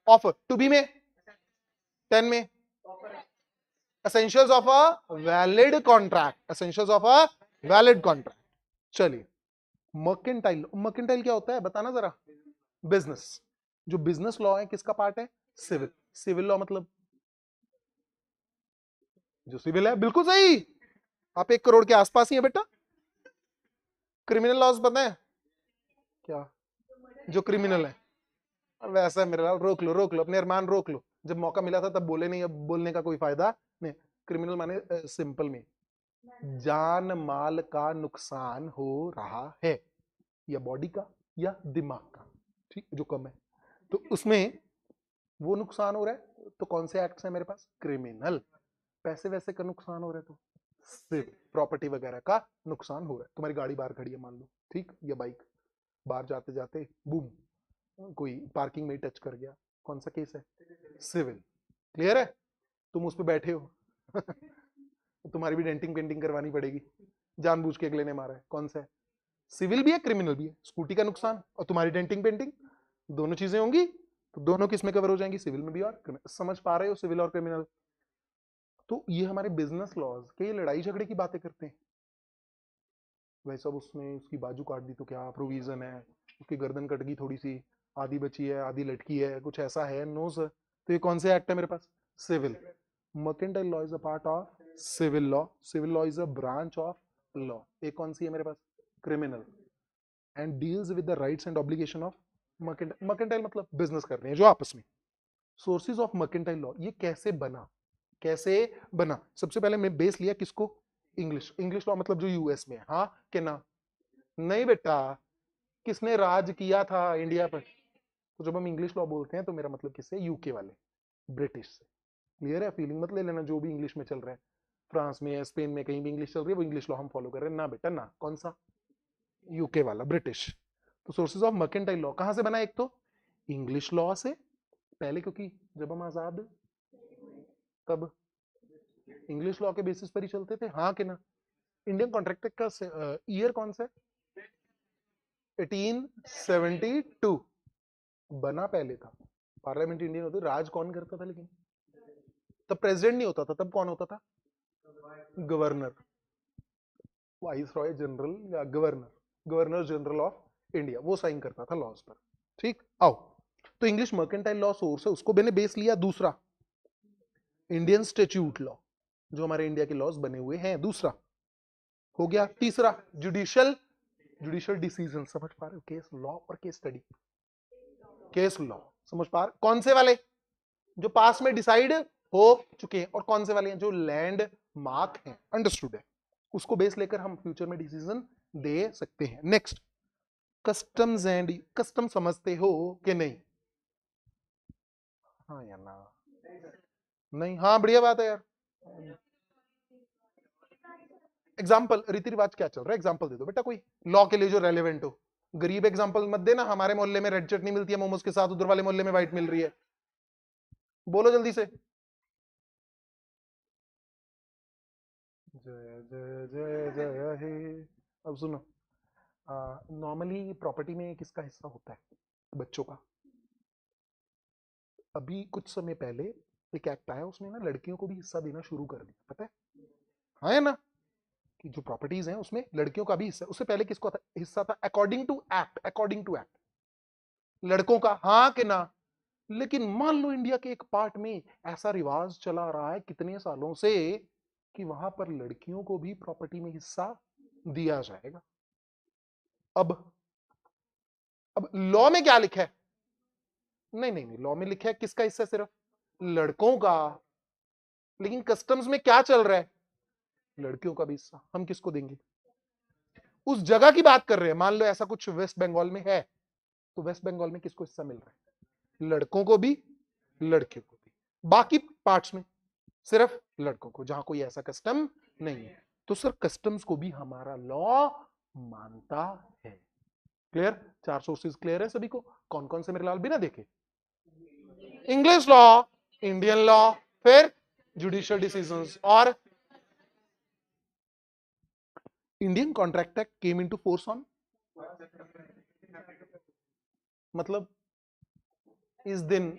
ऑफर, 2B में, 10 में essentials of a valid contract, essentials of a valid contract. चलिए, मर्केंटाइल, मर्केंटाइल क्या होता है बताना जरा? बिजनेस। जो बिजनेस लॉ है किसका पार्ट है? सिविल। सिविल लॉ मतलब जो सिविल है, बिल्कुल सही। आप 1 करोड़ के आसपास ही है बेटा। क्रिमिनल लॉज पता है क्या? जो क्रिमिनल है, वैसा मेरे लाल, रोक लो रोक लो, अपने अरमान रोक लो। जब मौका मिला था तब बोले नहीं, अब बोलने का कोई फायदा नहीं। क्रिमिनल माने सिंपल में जान माल का नुकसान हो रहा है, या बॉडी का या दिमाग का, ठीक, जो कम है, तो उसमें वो नुकसान हो रहा है, तो कौन से एक्ट्स है मेरे पास? क्रिमिनल। पैसे वैसे का नुकसान हो रहा है तो सिर्फ प्रॉपर्टी वगैरह का नुकसान हो रहा है। तुम्हारी गाड़ी बाहर खड़ी है मान लो, ठीक, या बाइक, बाहर जाते जाते बूम, कोई पार्किंग में ही टच कर गया, कौन सा केस है? सिविल। क्लियर है? तुम उस पर बैठे हो तुम्हारी भी डेंटिंग पेंटिंग करवानी पड़ेगी, जानबूझ के अगले ने मारा है, कौन सा है? सिविल भी है, क्रिमिनल भी है। स्कूटी का नुकसान और तुम्हारी डेंटिंग पेंटिंग, दोनों चीजें होंगी, तो दोनों किस में कवर हो जाएंगी? सिविल में भी और समझ पा रहे हो? सिविल और क्रिमिनल। तो ये हमारे बिजनेस लॉज के, ये लड़ाई झगड़े की बातें करते हैं। भाई साहब उसने उसकी बाजू काट दी तो क्या प्रोविजन है? उसकी गर्दन कट गई थोड़ी सी, आधी बची है आधी लटकी है, कुछ ऐसा है? No sir. तो ये कौन से एक्ट है मेरे पास? Civil. Mercantile law is a part of civil law. Civil law is a branch of law. एक कौन सी है मेरे पास? Criminal. And deals with the rights and obligation of mercantile. Mercantile मतलब बिजनेस कर रहे हैं जो आपस में। सोर्सेज ऑफ मर्केंटाइल लॉ, ये कैसे बना? कैसे बना? सबसे पहले मैं बेस लिया किसको? इंग्लिश। इंग्लिश लॉ मतलब जो यूएस में है, हाँ कि ना? नहीं बेटा, किसने राज किया था इंडिया पर? तो जब हम इंग्लिश लॉ बोलते हैं तो मेरा मतलब किससे? यूके वाले, ब्रिटिश से। क्लियर है? फीलिंग मत ले लेना, जो भी इंग्लिश में चल रहा है, फ्रांस में या स्पेन में कहीं भी इंग्लिश चल रही है, वो इंग्लिश लॉ हम फॉलो कर रहे हैं ना बेटा ना। कौन सा? यूके वाला, ब्रिटिश। तो सोर्सेज ऑफ मर्केंटाइल लॉ कहां से बना? एक तो इंग्लिश लॉ से पहले, क्योंकि जब हम आजाद तब इंग्लिश लॉ के बेसिस पर ही चलते थे, हाँ कि ना? इंडियन कॉन्ट्रैक्ट का ईयर कौन सा है? 1872 बना पहले था। पार्लियामेंट इंडियन होती, राज कौन करता था लेकिन तब प्रेसिडेंट नहीं होता था, तब कौन होता था? गवर्नर, वाइस रॉय जनरल या governor, governor general of India, वो साइन करता था लॉज पर। ठीक, आओ, तो इंग्लिश मर्केंटाइल लॉ सोर्स है, उसको मैंने बेस लिया। दूसरा इंडियन स्टैट्यूट लॉ, जो हमारे इंडिया के लॉज बने हुए हैं, दूसरा हो गया। तीसरा जुडिशियल, जुडिशियल डिसीजन, समझ पा रहे हो? केस लॉ और केस स्टडी, केस लॉ समझ पा रहे? कौन से वाले? जो पास में डिसाइड हो चुके हैं, और कौन से वाले हैं? जो लैंड मार्क हैं, अंडरस्टूड है, उसको बेस लेकर हम फ्यूचर में डिसीजन दे सकते हैं। नेक्स्ट, कस्टम्स एंड, कस्टम समझते हो कि नहीं? हाँ या ना? नहीं, हाँ बढ़िया बात है यार। एग्जाम्पल, रीति रिवाज क्या चल रहा है, एग्जाम्पल दे दो बेटा कोई लॉ के लिए जो रेलेवेंट हो। गरीब एग्जाम्पल मत देना, हमारे मोहल्ले में रेड चटनी मिलती है मोमोज के साथ, उधर वाले मोहल्ले में व्हाइट मिल रही है। बोलो जल्दी से। जय जय जय जय हे। अब सुनो, नॉर्मली प्रॉपर्टी में किसका हिस्सा होता है? बच्चों का। अभी कुछ समय पहले एक एक्ट आया, उसने ना लड़कियों को भी हिस्सा देना शुरू कर दिया, पता है? हाँ है ना, कि जो प्रॉपर्टीज हैं उसमें लड़कियों का भी हिस्सा। उससे पहले किसको था हिस्सा? था according to act, according to act लड़कों का, हाँ कि ना? लेकिन मान लो इंडिया के एक पार्ट में ऐसा रिवाज चला रहा है कितने सालों से कि वहां पर लड़कियों को भी प्रॉपर्टी में हिस्सा दिया जाएगा। अब लॉ में क्या लिखा है? नहीं नहीं नहीं, लॉ में लिखा है किसका हिस्सा? सिर्फ लड़कों का। लेकिन कस्टम्स में क्या चल रहा है? लड़कियों का भी हिस्सा। हम किसको देंगे? उस जगह की बात कर रहे हैं। मान लो ऐसा कुछ वेस्ट बंगाल में है, तो वेस्ट बंगाल में किसको हिस्सा मिल रहा है? लड़कों को भी, लड़कियों को भी। बाकी पार्ट्स में सिर्फ लड़कों को, जहां कोई ऐसा कस्टम नहीं है। तो सर कस्टम्स को भी हमारा लॉ मानता है। क्लियर? चार सोर्सेज क्लियर है सभी को? कौन कौन से मेरे लाल बिना देखे? इंग्लिश लॉ, इंडियन लॉ, फिर जुडिशियल डिसीजंस, और Indian contract act came into force on, मतलब इस दिन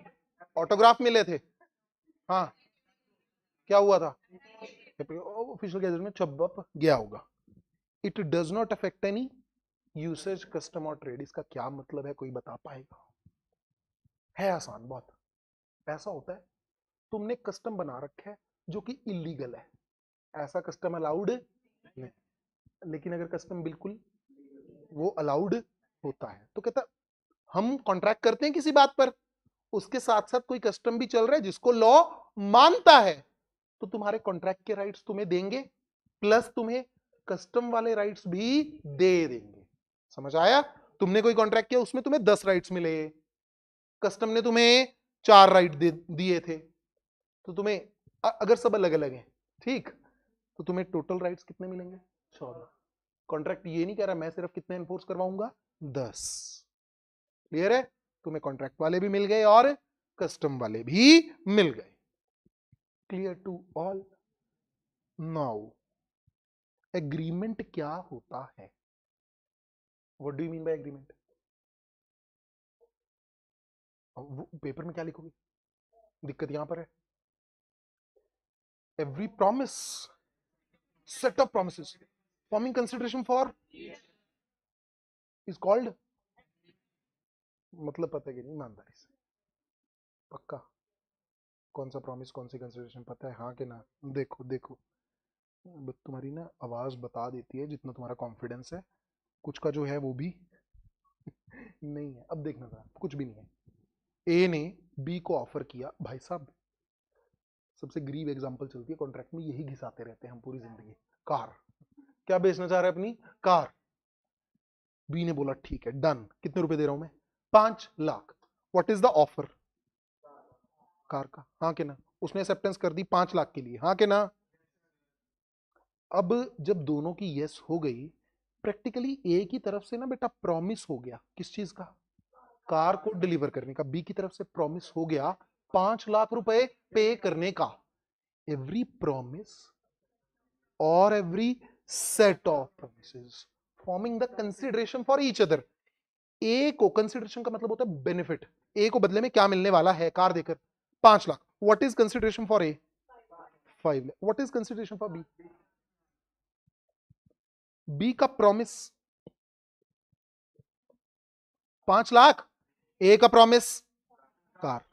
ऑटोग्राफ मिले थे। हाँ, क्या हुआ था? ऑफिशियल गैजेट में छप गया होगा। It does not affect any usage, custom और ट्रेड। इसका क्या मतलब है, कोई बता पाएगा? है आसान बहुत। ऐसा होता है, तुमने कस्टम बना रखा है जो कि इलीगल है, ऐसा कस्टम अलाउड नहीं। लेकिन अगर कस्टम बिल्कुल वो अलाउड होता है, तो कहता हम कॉन्ट्रैक्ट करते हैं किसी बात पर, उसके साथ साथ कोई कस्टम भी चल रहा है जिसको लॉ मानता है, तो तुम्हारे कॉन्ट्रैक्ट के राइट्स तुम्हें देंगे, प्लस तुम्हें कस्टम वाले राइट्स भी दे देंगे। समझ आया? तुमने कोई कॉन्ट्रैक्ट किया, उसमें तुम्हें 10 राइट्स मिले, कस्टम ने तुम्हें 4 राइट दिए थे, तो तुम्हें अगर सब अलग अलग हैं, ठीक, तो तुम्हें टोटल राइट्स कितने मिलेंगे? 14। कॉन्ट्रैक्ट ये नहीं कह रहा मैं सिर्फ कितने एनफोर्स करवाऊंगा? 10। क्लियर है? तुम्हें कॉन्ट्रैक्ट वाले भी मिल गए और कस्टम वाले भी मिल गए। Clear to all? Now agreement क्या होता है? What do you mean by agreement? Paper में क्या लिखोगे? दिक्कत यहां पर है। Every promise, set of promises forming consideration for is called, मतलब पता है कि नहीं ईमानदारी से? पक्का? कौन सा प्रॉमिस, कौन सी कंसिडरेशन, पता है हाँ कि ना? देखो देखो, तुम्हारी ना आवाज बता देती है जितना तुम्हारा कॉन्फिडेंस है, कुछ का जो है वो भी नहीं है। अब देखना था, कुछ भी नहीं है। ए ने बी को ऑफर किया, भाई साहब सबसे गरीब एग्जांपल चलती है कॉन्ट्रैक्ट में, यही घिसाते रहते हैं हम पूरी जिंदगी। कार, क्या बेचना चाह रहे हैं? अपनी कार। बी ने बोला ठीक है डन, कितने रुपए दे रहा हूं मैं? 5 lakh. What is the offer? Car का, हाँ के ना? उसने एक्सेप्टेंस कर दी 5 लाख के लिए, हाँ के ना? अब जब दोनों की यस हो गई, प्रैक्टिकली ए की तरफ से ना बेटा प्रॉमिस हो गया, किस चीज का? कार को डिलीवर करने का। बी की तरफ से प्रॉमिस हो गया 5 लाख रुपए पे करने का। एवरी प्रॉमिस और every set of promises forming the consideration for each other ए को, कंसिडरेशन का मतलब होता है बेनिफिट, ए को बदले में क्या मिलने वाला है कार देकर 5 lakh. What is consideration for A? 5 lakh. What is consideration for B? B का प्रॉमिस 5 लाख, ए का promise car.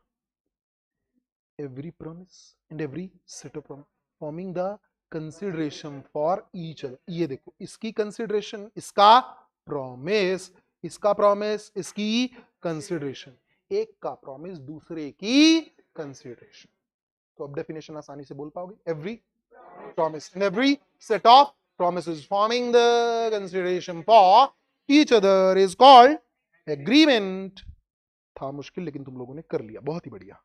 every promise and every set of promise forming the consideration for each other। ये देखो, इसकी कंसिडरेशन, इसका प्रॉमिस, इसका promise, इसकी consideration, एक का प्रॉमिस दूसरे की कंसिडरेशन। तो अब डेफिनेशन आसानी से बोल पाओगे, every promise and every set of promises forming the consideration for each other is called agreement। था मुश्किल लेकिन तुम लोगों ने कर लिया, बहुत ही बढ़िया।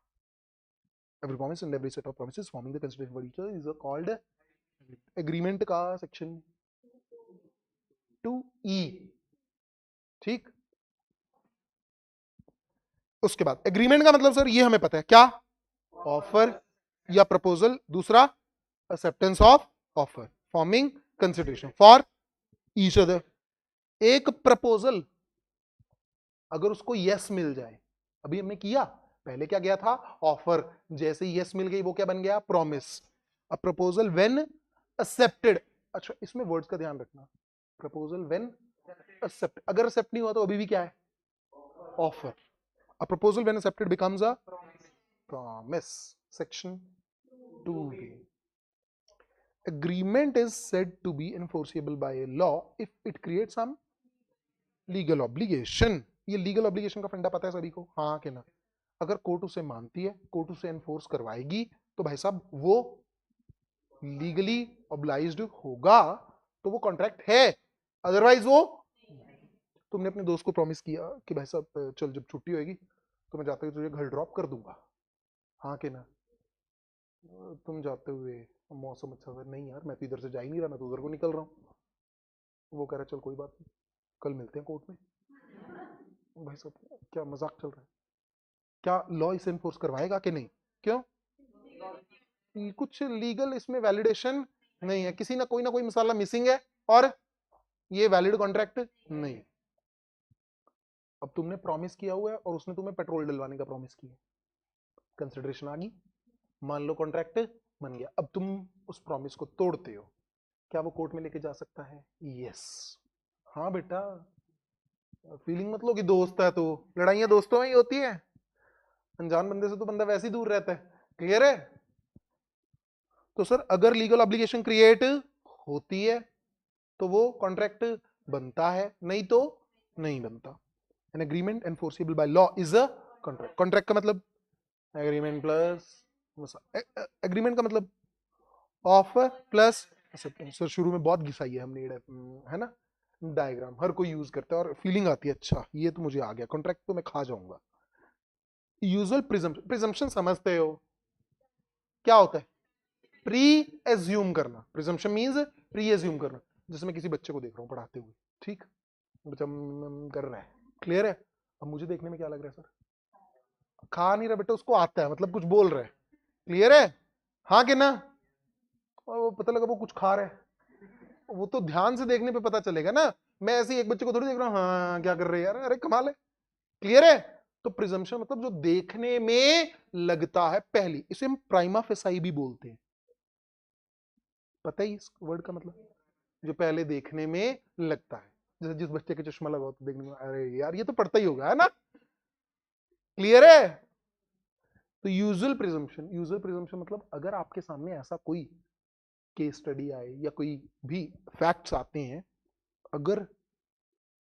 Every promise and every set of promises forming the consideration for each other is called agreement का section 2E। ठीक, उसके बाद एग्रीमेंट का मतलब सर ये हमें पता है क्या, ऑफर या प्रपोजल, दूसरा acceptance of offer, forming consideration for each other. एक प्रपोजल अगर उसको यस मिल जाए, अभी हमने किया, पहले क्या गया था ऑफर, जैसे यस मिल गई वो क्या बन गया promise. A proposal when accepted, अच्छा इसमें वर्ड्स का ध्यान रखना, प्रपोजल व्हेन एक्सेप्ट, अगर एक्सेप्ट नहीं हुआ तो अभी भी क्या है offer. A proposal when accepted becomes a promise. Section 2B, agreement is said to be enforceable by a law if it creates some legal obligation। ये लीगल ऑब्लिगेशन का फंडा पता है सभी को, हाँ कि ना? अगर कोर्ट उसे मानती है, कोर्ट उसे एनफोर्स करवाएगी, तो भाई साहब वो लीगली ऑब्लाइज्ड होगा, तो वो कॉन्ट्रैक्ट है, अदरवाइज वो। तुमने अपने दोस्त को प्रॉमिस किया कि भाई साहब चल जब छुट्टी होगी तो मैं जाते हुए तुझे घर ड्रॉप कर दूंगा, हाँ कि ना? तुम जाते हुए मौसम अच्छा था, नहीं यार मैं तो इधर से जा ही नहीं रहा, मैं तो उधर को निकल रहा हूँ। वो कह रहा चल कोई बात नहीं, कल मिलते हैं कोर्ट में। भाई साहब क्या मजाक चल रहा है? क्या लॉ इसे एनफोर्स करवाएगा कि नहीं? क्यों? कुछ लीगल इसमें वैलिडेशन नहीं है, किसी ना कोई मसाला मिसिंग है, और ये वैलिड कॉन्ट्रैक्ट नहीं। अब तुमने प्रॉमिस किया हुआ है और उसने तुम्हें पेट्रोल डलवाने का प्रॉमिस किया, कंसिडरेशन आ गई, मान लो कॉन्ट्रैक्ट बन गया। अब तुम उस प्रॉमिस को तोड़ते हो, क्या वो कोर्ट में लेके जा सकता है? यस। हाँ बेटा, फीलिंग मत लो कि दोस्त है तो, लड़ाइयां दोस्तों में ही होती है, अनजान बंदे से तो बंदा वैसे ही दूर रहता है। क्लियर है? तो सर अगर लीगल ऑब्लिगेशन क्रिएट होती है तो वो कॉन्ट्रैक्ट बनता है, नहीं तो नहीं बनता। An agreement enforceable by law is a contract. Contract का मतलब एग्रीमेंट प्लस, एग्रीमेंट का मतलब ऑफर प्लस एक्सेप्टेंस। सर शुरू में बहुत घिसाई है हमने, है ना, डायग्राम हर कोई यूज करता है और फीलिंग आती है, अच्छा ये तो मुझे आ गया, कॉन्ट्रैक्ट तो मैं खा जाऊंगा। यूजुअल प्रिजम्पशन, प्रिजम्पशन समझते हो क्या होता है? प्री एज्यूम करना। प्रिजम्पशन मींस प्री एज्यूम करना। जैसे मैं किसी बच्चे को देख रहा हूँ पढ़ाते हुए, ठीक, बच्चा कर रहा है, क्लियर है, अब मुझे देखने में क्या लग रहा है सर? खा नहीं रहा बेटा, उसको आता है, मतलब कुछ बोल रहा है, क्लियर है, हाँ कि ना? और वो पता लगा वो कुछ खा रहा है, वो तो ध्यान से देखने पे पता चलेगा ना, मैं ऐसे ही एक बच्चे को थोड़ी देख रहा हूँ हाँ क्या कर रहे हैं यार, अरे कमाल है, क्लियर है? तो प्रिजम्पशन मतलब जो देखने में लगता है, पहली, इसे हम प्राइमा फेसाई भी बोलते हैं, पता ही इस वर्ड का मतलब, जो पहले देखने में लगता है। जैसे जिस बच्चे के चश्मा लगा तो देखने में अरे यार ये तो पढ़ता ही होगा, है ना? क्लियर है? तो यूजुअल प्रिजम्पशन मतलब अगर आपके सामने ऐसा कोई केस स्टडी आए या कोई भी फैक्ट्स आते हैं, अगर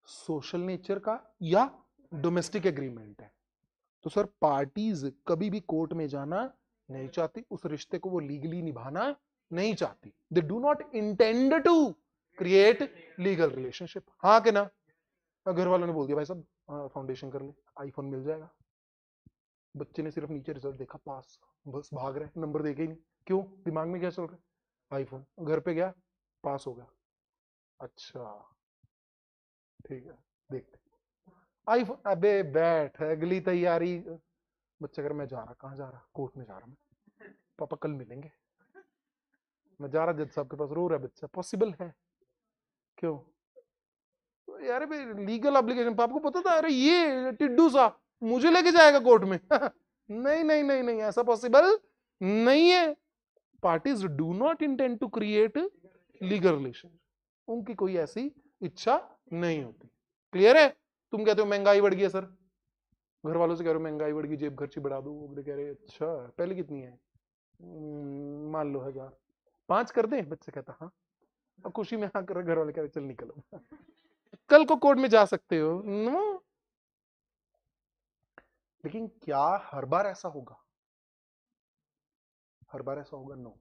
सोशल नेचर का या डोमेस्टिक एग्रीमेंट है, तो सर पार्टीज कभी भी कोर्ट में जाना नहीं चाहती, उस रिश्ते को वो लीगली निभाना नहीं चाहती, they do not intend to create legal relationship, हाँ कि ना? घर वालों ने बोल दिया भाई साहब फाउंडेशन कर ले, आईफोन मिल जाएगा, बच्चे ने सिर्फ नीचे रिजल्ट देखा पास, बस भाग रहे, नंबर देखे ही नहीं, क्यों? दिमाग में क्या चल रहा है? आईफोन। घर पे गया, पास हो गया, अच्छा ठीक है, देखते आईफोन, अबे बैठ अगली तैयारी। बच्चा अगर मैं जा रहा, कहाँ जा रहा? कोर्ट में जा रहा मैं, पापा कल मिलेंगे, मैं जा रहा जज साहब के पास, रो रहा है बच्चा, पॉसिबल है? क्यों? यार लीगल ऑब्लिगेशन, आपको पता था? अरे ये टिड्डू सा मुझे लेके जाएगा कोर्ट में। नहीं नहीं नहीं नहीं, ऐसा पॉसिबल नहीं है। Parties do not intend to create legal relation, उनकी कोई ऐसी इच्छा नहीं होती। क्लियर है? तुम कहते हो महंगाई बढ़ गई है सर, घर वालों से कह रहे हो महंगाई बढ़ गई, जेब खर्ची बढ़ा दो, वो कह रहे अच्छा पहले कितनी है, मान लो 1000, 5 कर दें? बच्चे कहता हाँ, अब खुशी में हाँ कर रहे, घर वाले कह रहे चल निकलो। कल को कोर्ट में जा सकते हो। नो, लेकिन क्या हर बार ऐसा होगा? हर बार ऐसा होगा? नो,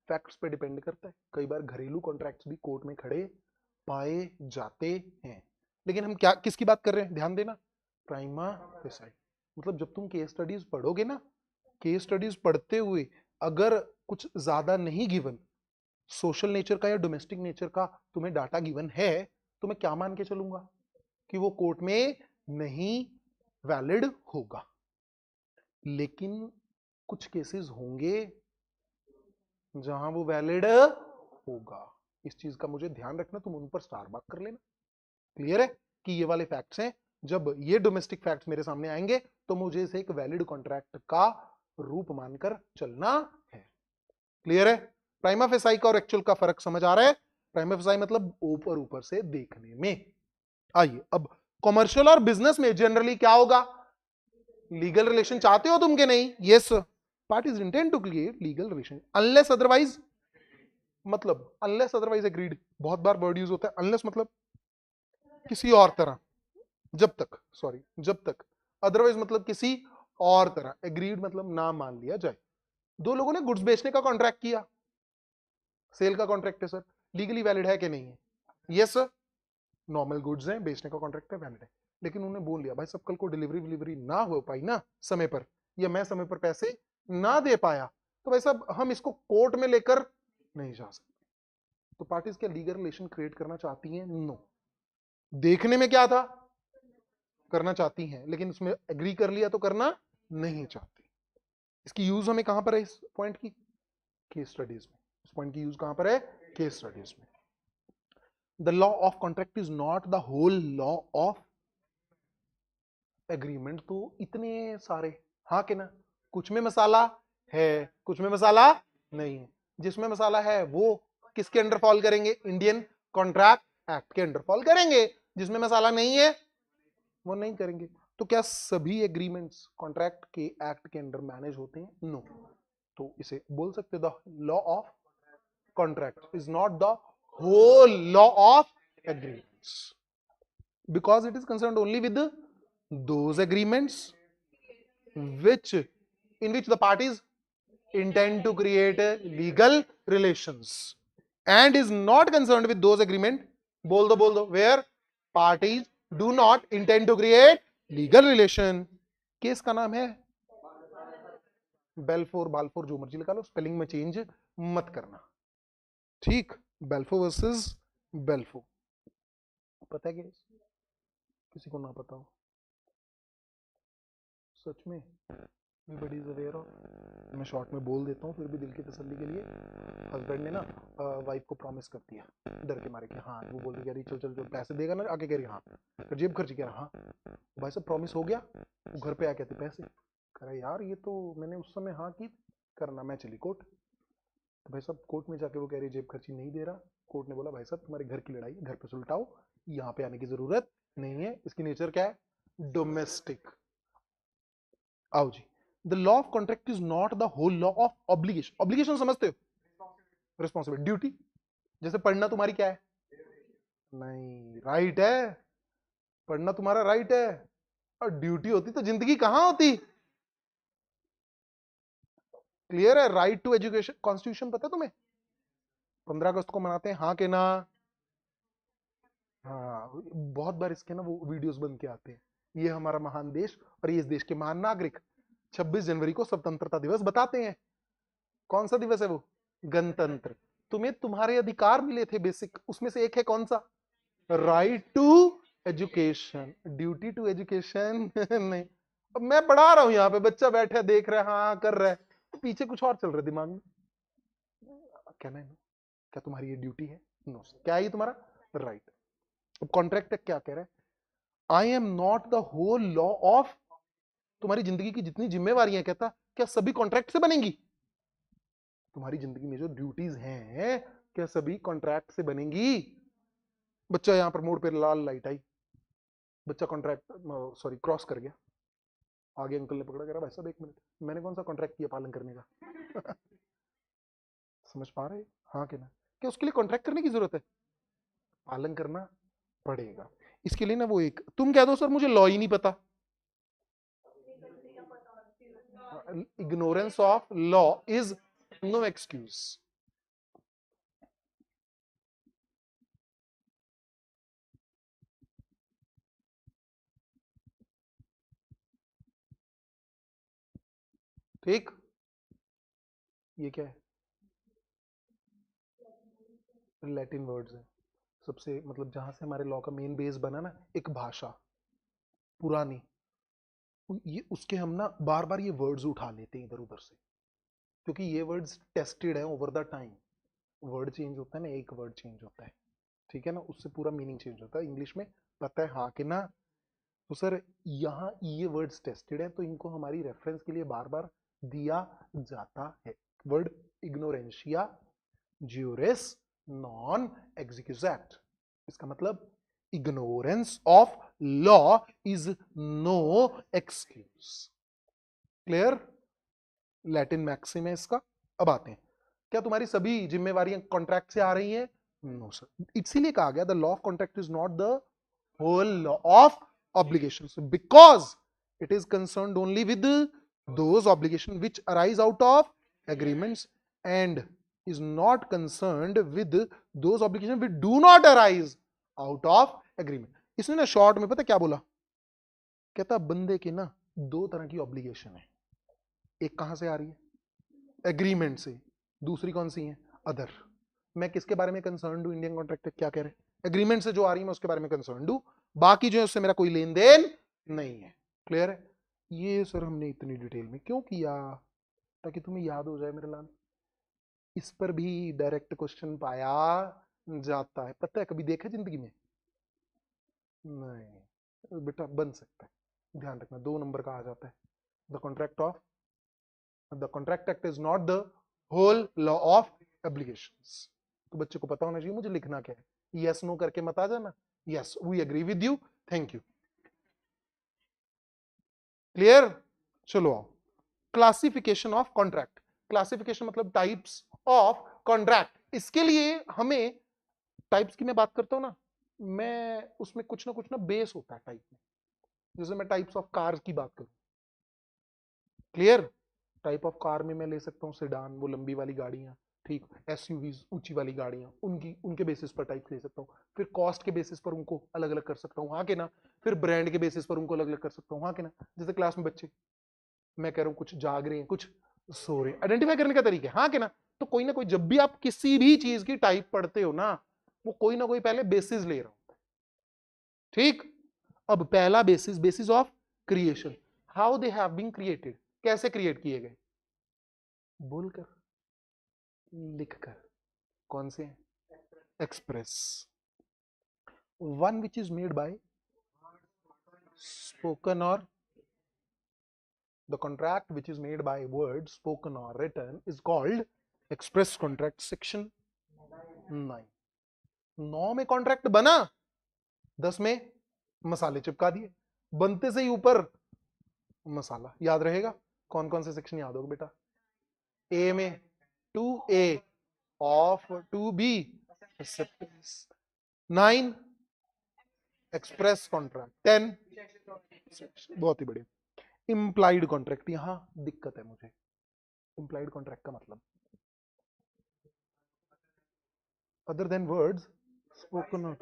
फैक्ट्स पे डिपेंड करता है। कई बार घरेलू कॉन्ट्रैक्ट्स भी कोर्ट में खड़े पाए जाते हैं। लेकिन हम क्या किसकी बात कर रहे हैं, ध्यान देना, प्राइमा फेसाई। मतलब जब तुम केस स्टडीज पढ़ोगे ना, केस स्टडीज पढ़ते हुए अगर कुछ ज्यादा नहीं गिवन, सोशल नेचर का या डोमेस्टिक नेचर का तुम्हें डाटा गिवन है, तो मैं क्या मान के चलूंगा कि वो कोर्ट में नहीं वैलिड होगा। लेकिन कुछ केसेस होंगे जहां वो वैलिड होगा। इस चीज का मुझे ध्यान रखना, तुम उन पर स्टार मार्क कर लेना। क्लियर है कि ये वाले फैक्ट्स हैं, जब ये डोमेस्टिक फैक्ट्स मेरे सामने आएंगे तो मुझे इसे एक वैलिड कॉन्ट्रैक्ट का रूप मानकर चलना है। क्लियर है? प्राइमा फेसाई का और एक्चुअल का फर्क समझ आ रहा है? प्राइमा फेसाई मतलब ऊपर ऊपर से देखने में। आइए अब कॉमर्शियल और बिजनेस में जनरली क्या होगा? लीगल रिलेशन चाहते हो तुम के नहीं? Yes, parties intend to create legal relation unless otherwise. मतलब अनलेस अदरवाइज एग्रीड, बहुत बार वर्ड यूज होता है अनलेस, मतलब किसी और तरह, जब तक, सॉरी जब तक, अदरवाइज मतलब किसी और तरह, एग्रीड मतलब ना मान लिया जाए। दो लोगों ने गुड्स बेचने का कॉन्ट्रैक्ट किया, सेल का कॉन्ट्रैक्ट है सर, लीगली वैलिड है कि नहीं है? यस सर, नॉर्मल गुड्स हैं, बेचने का कॉन्ट्रैक्ट है, वैलिड है। लेकिन उन्होंने बोल लिया भाई सब कल को डिलीवरी ना हो पाई ना समय पर, या मैं समय पर पैसे ना दे पाया, तो भाई साहब हम इसको कोर्ट में लेकर नहीं जा सकते। तो पार्टीज क्या लीगल रिलेशन क्रिएट करना चाहती हैं? नो। देखने में क्या था, करना चाहती हैं, लेकिन उसमें एग्री कर लिया तो करना नहीं चाहती। इसकी यूज हमें कहां पर है इस पॉइंट की? केस स्टडीज में। इस पॉइंट की यूज कहां पर है? केस स्टडीज में। The law of contract is not the whole law of agreement. तो इतने सारे हाँ के ना, कुछ में मसाला है, कुछ में मसाला नहीं है। जिसमें मसाला है वो किसके अंडर फॉल करेंगे? इंडियन कॉन्ट्रैक्ट एक्ट के अंडर फॉल करेंगे। जिसमें मसाला नहीं है वो नहीं करेंगे। तो क्या सभी एग्रीमेंट्स कॉन्ट्रैक्ट के एक्ट के अंडर मैनेज होते हैं? नो। तो इसे बोल सकते the law of contract is not the whole law of agreements, because it is concerned only with those agreements which in which the parties intend to create legal relations, and is not concerned with those agreement, बोल दो where parties do not intend to create legal relation। Case का नाम है Balfour, Balfour, जो मर्जी लगा लो, spelling में change मत करना। ठीक, बेल्फोर वर्सेस बेल्फो। पता है क्या किसी को ना पता हो? सच में एवरीबॉडी इज अवेयर ऑफ। मैं शॉर्ट में बोल देता हूँ फिर भी दिल की तसल्ली के लिए। हस्बैंड ने ना वाइफ को प्रॉमिस कर दिया डर के मारे कि हाँ, वो बोल रही चल चल चल पैसे देगा ना, आके कह रही हाँ, फिर जेब खर्ची कह रहा हाँ, भाई साहब प्रॉमिस हो गया। वो घर पे आ कहते पैसे, कह रहा यार ये तो मैंने उस समय हाँ की, करना। मैं चली कोर्ट, तो भाई साहब कोर्ट में जाके वो कह रही जेब खर्ची नहीं दे रहा। कोर्ट ने बोला भाई साहब तुम्हारे घर की लड़ाई घर पे सुलटाओ, यहाँ पे आने की जरूरत नहीं है। इसकी नेचर क्या है? डोमेस्टिक। आओ जी, the law of contract is not the whole law of obligation. Obligation समझते हो? Responsibility, duty. जैसे पढ़ना तुम्हारी क्या है? नहीं, राइट है। पढ़ना तुम्हारा राइट है, और ड्यूटी होती तो जिंदगी कहां होती। क्लियर है? राइट टू एजुकेशन, कॉन्स्टिट्यूशन पता है तुम्हें? 15 अगस्त को मनाते हैं हाँ के ना? हाँ, बहुत बार इसके ना वो वीडियोस बन के आते हैं, ये हमारा महान देश और ये इस देश के महान नागरिक। 26 जनवरी को स्वतंत्रता दिवस बताते हैं। कौन सा दिवस है वो? गणतंत्र। तुम्हें तुम्हारे अधिकार मिले थे बेसिक, उसमें से एक है कौन सा? Right to education. Duty to education नहीं। अब मैं पढ़ा रहा हूं यहाँ पे, बच्चा बैठा देख रहा है हाँ कर रहा है, तो पीछे कुछ और चल रहा है दिमाग में। कहना है क्या तुम्हारी ये ड्यूटी है? नो। क्या है ये तुम्हारा? राइट। अब कॉन्ट्रैक्ट क्या कह रहा है? I am not the whole law of, तुम्हारी जिंदगी की जितनी जिम्मेवारियां, कहता क्या सभी कॉन्ट्रैक्ट से बनेंगी? तुम्हारी जिंदगी में जो ड्यूटीज हैं क्या सभी कॉन्ट्रैक्ट से बनेंगी? बच्चा यहां पर मोड़ पे लाल लाइट आई, बच्चा कॉन्ट्रैक्ट सॉरी क्रॉस कर गया, आगे अंकल ने पकड़ा, कह रहा भाई साहब 1 मिनट, मैंने कौन सा कॉन्ट्रैक्ट किया पालन करने का? समझ पा रहे? हाँ कि ना? क्या उसके लिए कॉन्ट्रैक्ट करने की जरूरत है? पालन करना पड़ेगा। इसके लिए ना वो एक, तुम कह दो सर मुझे लॉ ही नहीं पता, ignorance of law is no excuse. ठीक, ये क्या है? लैटिन वर्ड्स है, सबसे मतलब जहां से हमारे लॉ का मेन बेस बना ना, एक भाषा पुरानी, ये उसके हम ना बार बार ये वर्ड्स उठा लेते हैं इधर उधर से, क्योंकि ये वर्ड्स टेस्टेड है over the time. Word change होता है ना, एक वर्ड चेंज होता है, ठीक है ना, उससे पूरा मीनिंग चेंज होता है इंग्लिश में, पता है हाँ कि ना? तो सर यहाँ ये वर्ड्स टेस्टेड है तो इनको हमारी रेफरेंस के लिए बार बार दिया जाता है। Word ignorantia juris non excusat, इसका मतलब ignorance of law is no excuse. Clear? Latin maxim है इसका। अब आते हैं, क्या तुम्हारी सभी जिम्मेवारियां कॉन्ट्रैक्ट से आ रही हैं? नो सर, इसीलिए कहा गया the law of contract is not the whole law of obligations because it is concerned only with those obligations which arise out of agreements and is not concerned with those obligations which do not arise out of agreement। इसने ना short में पता क्या बोला? कहता बंदे के ना दो तरह की ऑब्लिगेशन है, एक कहां से आ रही है? एग्रीमेंट से, दूसरी कौन सी है? अदर। मैं किसके बारे में कंसर्न हूं? इंडियन कॉन्ट्रैक्ट क्या कह रहे हैं? एग्रीमेंट से जो आ रही है मैं उसके बारे में कंसर्न हूं, बाकी जो है उससे मेरा कोई लेन देन नहीं है। क्लियर है? ये सर हमने इतनी डिटेल में क्यों किया? ताकि तुम्हें याद हो जाए मेरे लाल। इस पर भी डायरेक्ट क्वेश्चन पाया जाता है, पता है? कभी देखा जिंदगी में? नहीं बेटा, बन सकता है, ध्यान रखना 2 नंबर का आ जाता है। The contract of, the contract act is not the whole law of obligations. तो बच्चे को पता होना चाहिए मुझे लिखना क्या है। यस नो करके मत आ जाना। Yes we agree with you, thank you. Clear? चलो आओ, क्लासिफिकेशन ऑफ कॉन्ट्रैक्ट। क्लासिफिकेशन मतलब टाइप्स ऑफ कॉन्ट्रैक्ट। इसके लिए हमें टाइप्स की मैं बात करता हूं ना, मैं उसमें कुछ ना बेस होता है टाइप में। जैसे मैं टाइप्स ऑफ कार की बात करूं, क्लियर? टाइप ऑफ कार में मैं ले सकता हूँ सेडान, वो लंबी वाली गाड़ियां, ठीक, एसयूवीज ऊंची वाली गाड़ियां, उनकी उनके बेसिस पर टाइप ले सकता हूँ। फिर कॉस्ट के बेसिस पर उनको अलग अलग कर सकता हूँ, हाँ के ना? फिर ब्रांड के बेसिस पर उनको अलग अलग कर सकता हूँ, हाँ के ना? जैसे क्लास में बच्चे, मैं कह रहा हूँ कुछ जाग रहे हैं कुछ सो रहे हैं, आइडेंटिफाई करने का तरीका, हाँ के ना? तो कोई ना कोई, जब भी आप किसी भी चीज की टाइप पढ़ते हो ना, वो कोई ना कोई पहले बेसिस ले रहा हूं, ठीक? अब पहला basis, basis of creation, how they have been created, कैसे क्रिएट किए गए? बोलकर, लिखकर। कौन से? Express. One which is made by spoken or, the contract which is made by word spoken or written is called express contract। section 9। 9 में contract बना, 10 में मसाले चिपका दिए, बनते से ही ऊपर मसाला याद रहेगा। कौन कौन से सेक्शन याद होगा बेटा? ए में 2A of 2B, 9 express contract, 10 बहुत ही बढ़िया। इम्प्लाइड कॉन्ट्रैक्ट, यहां दिक्कत है मुझे। इम्प्लाइड कॉन्ट्रैक्ट का मतलब अदर देन वर्ड्स स्पोकन,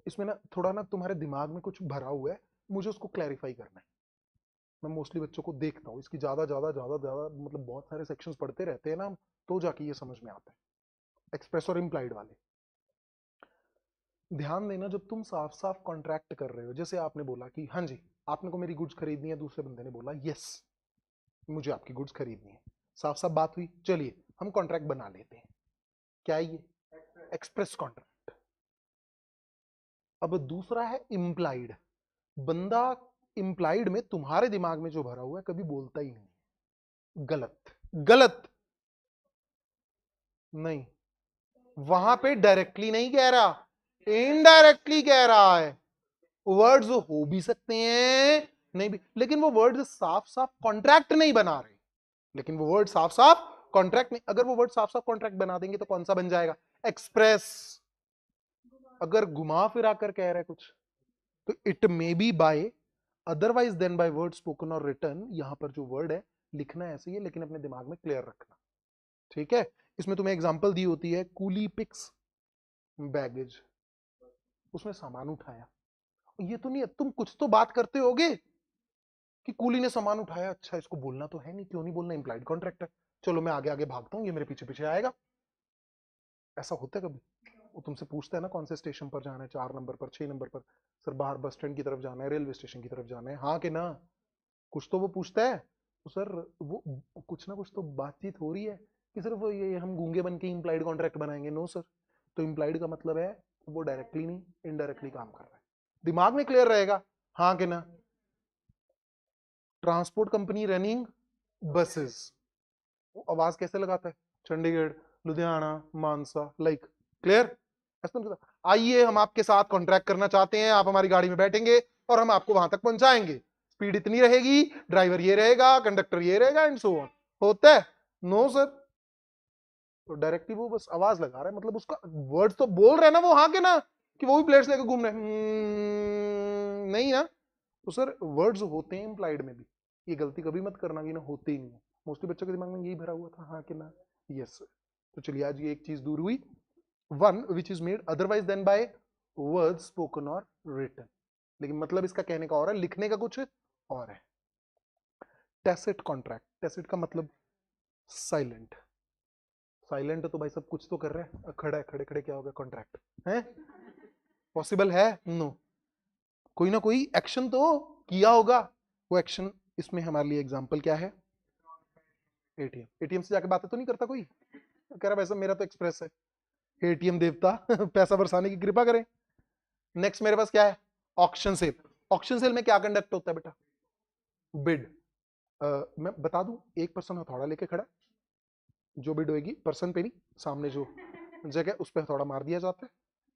इसमें ना थोड़ा ना तुम्हारे दिमाग में कुछ भरा हुआ है, मुझे उसको क्लैरिफाई करना है। मैं मोस्टली बच्चों को देखता हूँ, इसकी ज्यादा ज्यादा ज्यादा ज्यादा मतलब बहुत सारे सेक्शंस पढ़ते रहते हैं ना, तो जाके ये समझ में आता है। एक्सप्रेस और इम्प्लाइड वाले ध्यान देना, जब तुम साफ साफ कॉन्ट्रैक्ट कर रहे हो, जैसे आपने बोला कि हाँ जी आपने को मेरी गुड्स खरीदनी है, दूसरे बंदे ने बोला यस मुझे आपकी गुड्स खरीदनी है, साफ साफ बात हुई, चलिए हम कॉन्ट्रैक्ट बना लेते हैं। क्या है ये? Express contract. अब दूसरा है इम्प्लाइड। बंदा इम्प्लाइड में तुम्हारे दिमाग में जो भरा हुआ है कभी बोलता ही नहीं। गलत। गलत नहीं, वहां पे डायरेक्टली नहीं कह रहा, इनडायरेक्टली कह रहा है। वर्ड्स हो भी सकते हैं, नहीं भी, लेकिन वो वर्ड्स साफ साफ कॉन्ट्रैक्ट नहीं बना रहे। लेकिन वो वर्ड साफ साफ कॉन्ट्रैक्ट नहीं, अगर वो वर्ड साफ साफ कॉन्ट्रैक्ट बना देंगे तो कौन सा बन जाएगा? एक्सप्रेस। अगर घुमा फिरा कर कह रहे कुछ तो it may be by otherwise than by word spoken or written. यहां पर जो वर्ड है लिखना ऐसे ही है, लेकिन अपने दिमाग में क्लियर रखना। ठीक है, इसमें तुम्हें एग्जांपल दी होती है, कूली पिक्स बैगेज, उसने सामान उठाया। ये तो नहीं है, तुम कुछ तो बात करते होगे कि कूली ने सामान उठाया, अच्छा इसको बोलना तो है नहीं, क्यों नहीं बोलना, इंप्लाइड कॉन्ट्रैक्ट है, चलो मैं आगे आगे भागता हूं, ये मेरे पीछे पीछे आएगा। ऐसा होता है कभी? वो तुमसे पूछता है ना कौन से स्टेशन पर जाना है, 4 नंबर पर, 6 नंबर पर, सर बाहर बस स्टैंड की तरफ जाना है, रेलवे स्टेशन की तरफ जाना है, हाँ कि ना? कुछ तो वो पूछता है। तो सर वो कुछ ना कुछ तो बातचीत हो रही है कि सर वो ये हम गूंगे बन के इंप्लाइड कॉन्ट्रैक्ट बनाएंगे। नो सर, तो इंप्लाइड का मतलब है वो डायरेक्टली नहीं इनडायरेक्टली काम कर रहा है। दिमाग में क्लियर रहेगा, हाँ कि ना? ट्रांसपोर्ट कंपनी रनिंग बसेस, वो आवाज कैसे लगाता है? चंडीगढ़, लुधियाना, मानसा, लाइक। क्लियर? आइए हम आपके साथ कॉन्ट्रैक्ट करना चाहते हैं, आप हमारी गाड़ी में बैठेंगे और हम आपको वहां तक पहुंचाएंगे, स्पीड इतनी रहेगी, ड्राइवर ये रहेगा, कंडक्टर ये रहेगा, एंड सो ऑन। होता है? No sir. तो डायरेक्टली वो बस आवाज लगा रहा है, मतलब उसका वर्ड तो बोल रहे हैं ना वो, हाँ के ना? कि वो भी प्लेट्स लेकर घूम रहे हैं, नहीं ना? तो सर वर्ड्स होते हैं इम्प्लाइड में भी, ये गलती कभी मत करना कि ना होते ही नहीं है। मोस्टली बच्चों के दिमाग में यही भरा हुआ था, हाँ कि ना? Yes sir. तो चलिए आज ये एक चीज दूर हुई, one which is made otherwise than by word spoken or written. लेकिन मतलब इसका कहने का और है, लिखने का कुछ और है। टैसिट कॉन्ट्रैक्ट, टैसिट का मतलब साइलेंट। साइलेंट तो भाई सब कुछ तो कर रहे हैं, खड़ा है, खड़े खड़े क्या होगा? कॉन्ट्रैक्ट है? पॉसिबल है? नो। कोई ना कोई एक्शन तो किया होगा। वो एक्शन, इसमें हमारे लिए एग्जांपल क्या है? एटीएम। एटीएम से जाके बातें तो नहीं करता कोई, कह रहा वैसे मेरा तो एक्सप्रेस है, एटीएम देवता पैसा बरसाने की कृपा करें। नेक्स्ट मेरे पास क्या है? Auction cell. ऑक्शन सेल में क्या कंडक्ट होता है बेटा? बिड। मैं बता दूं, एक पर्सन हथौड़ा लेके खड़ा, जो बिड होगी पर्सन पे नहीं, सामने जो जगह उस पर हथौड़ा मार दिया जाता है,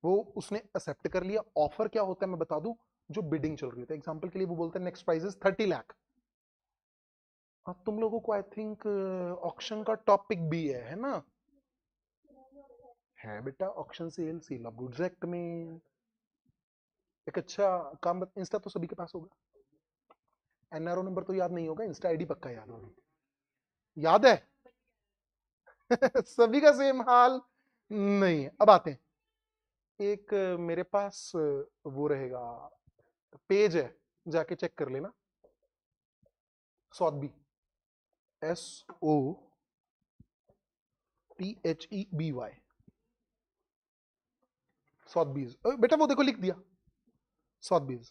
वो उसने एक्सेप्ट कर लिया। ऑफर क्या होता है मैं बता दूं, जो बिडिंग चल रही होती है, एग्जांपल के लिए वो बोलते हैं नेक्स्ट प्राइस इज 30 लाख। अब तुम लोगों को आई थिंक ऑक्शन का टॉपिक भी है ना? है बेटा, auction sale, sale of goods act में। एक अच्छा काम, इंस्टा तो सभी के पास होगा, एनआरओ नंबर तो याद नहीं होगा, इंस्टा आईडी पक्का याद होगा। याद है? सभी का सेम हाल नहीं है। अब आते हैं, एक मेरे पास वो रहेगा, पेज है, जाके चेक कर लेना, सौदबी, SOTHEBY, सौदबीज। बेटा वो देखो लिख दिया, सौदबीज।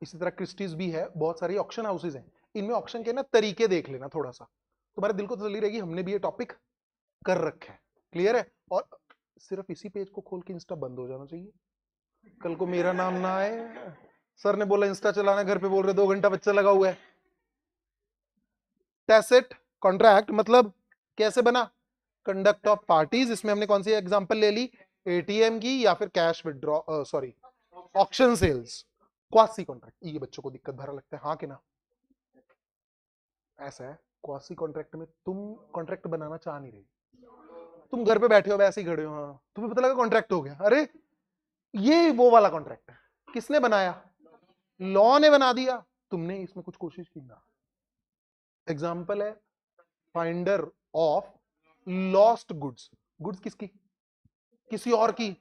इसी तरह क्रिस्टीज भी है, बहुत सारी ऑक्शन हाउसेज हैं। इनमें ऑक्शन के ना तरीके देख लेना थोड़ा सा, तुम्हारे दिल को तसल्ली रहेगी, हमने भी ये टॉपिक कर रखा है। क्लियर है? और सिर्फ इसी पेज को खोल के इंस्टा बंद हो जाना चाहिए, कल को मेरा नाम ना आए, सर ने बोला इंस्टा चलाना, घर पे बोल रहे 2 घंटा बच्चा लगा हुआ है। टैसिट कॉन्ट्रैक्ट मतलब कैसे बना? कंडक्ट ऑफ पार्टीज, इसमें हमने कौन सी एग्जांपल ले ली? एटीएम की, या फिर cash withdraw, sorry auction sales. Quasi contract, ये बच्चों को दिक्कत भरा लगता है, हाँ कि ना? ऐसा है, क्वासी कॉन्ट्रैक्ट में तुम कॉन्ट्रैक्ट बनाना चाह नहीं रहे, तुम घर पे बैठे हो वैसे ही खड़े हो, हाँ तुम्हें पता लगा कॉन्ट्रैक्ट हो गया, अरे ये वो वाला कॉन्ट्रैक्ट है। किसने बनाया? लॉ ने बना दिया, तुमने इसमें कुछ कोशिश की ना। एग्जाम्पल है, finder of lost goods. Goods किसकी? किसी और की।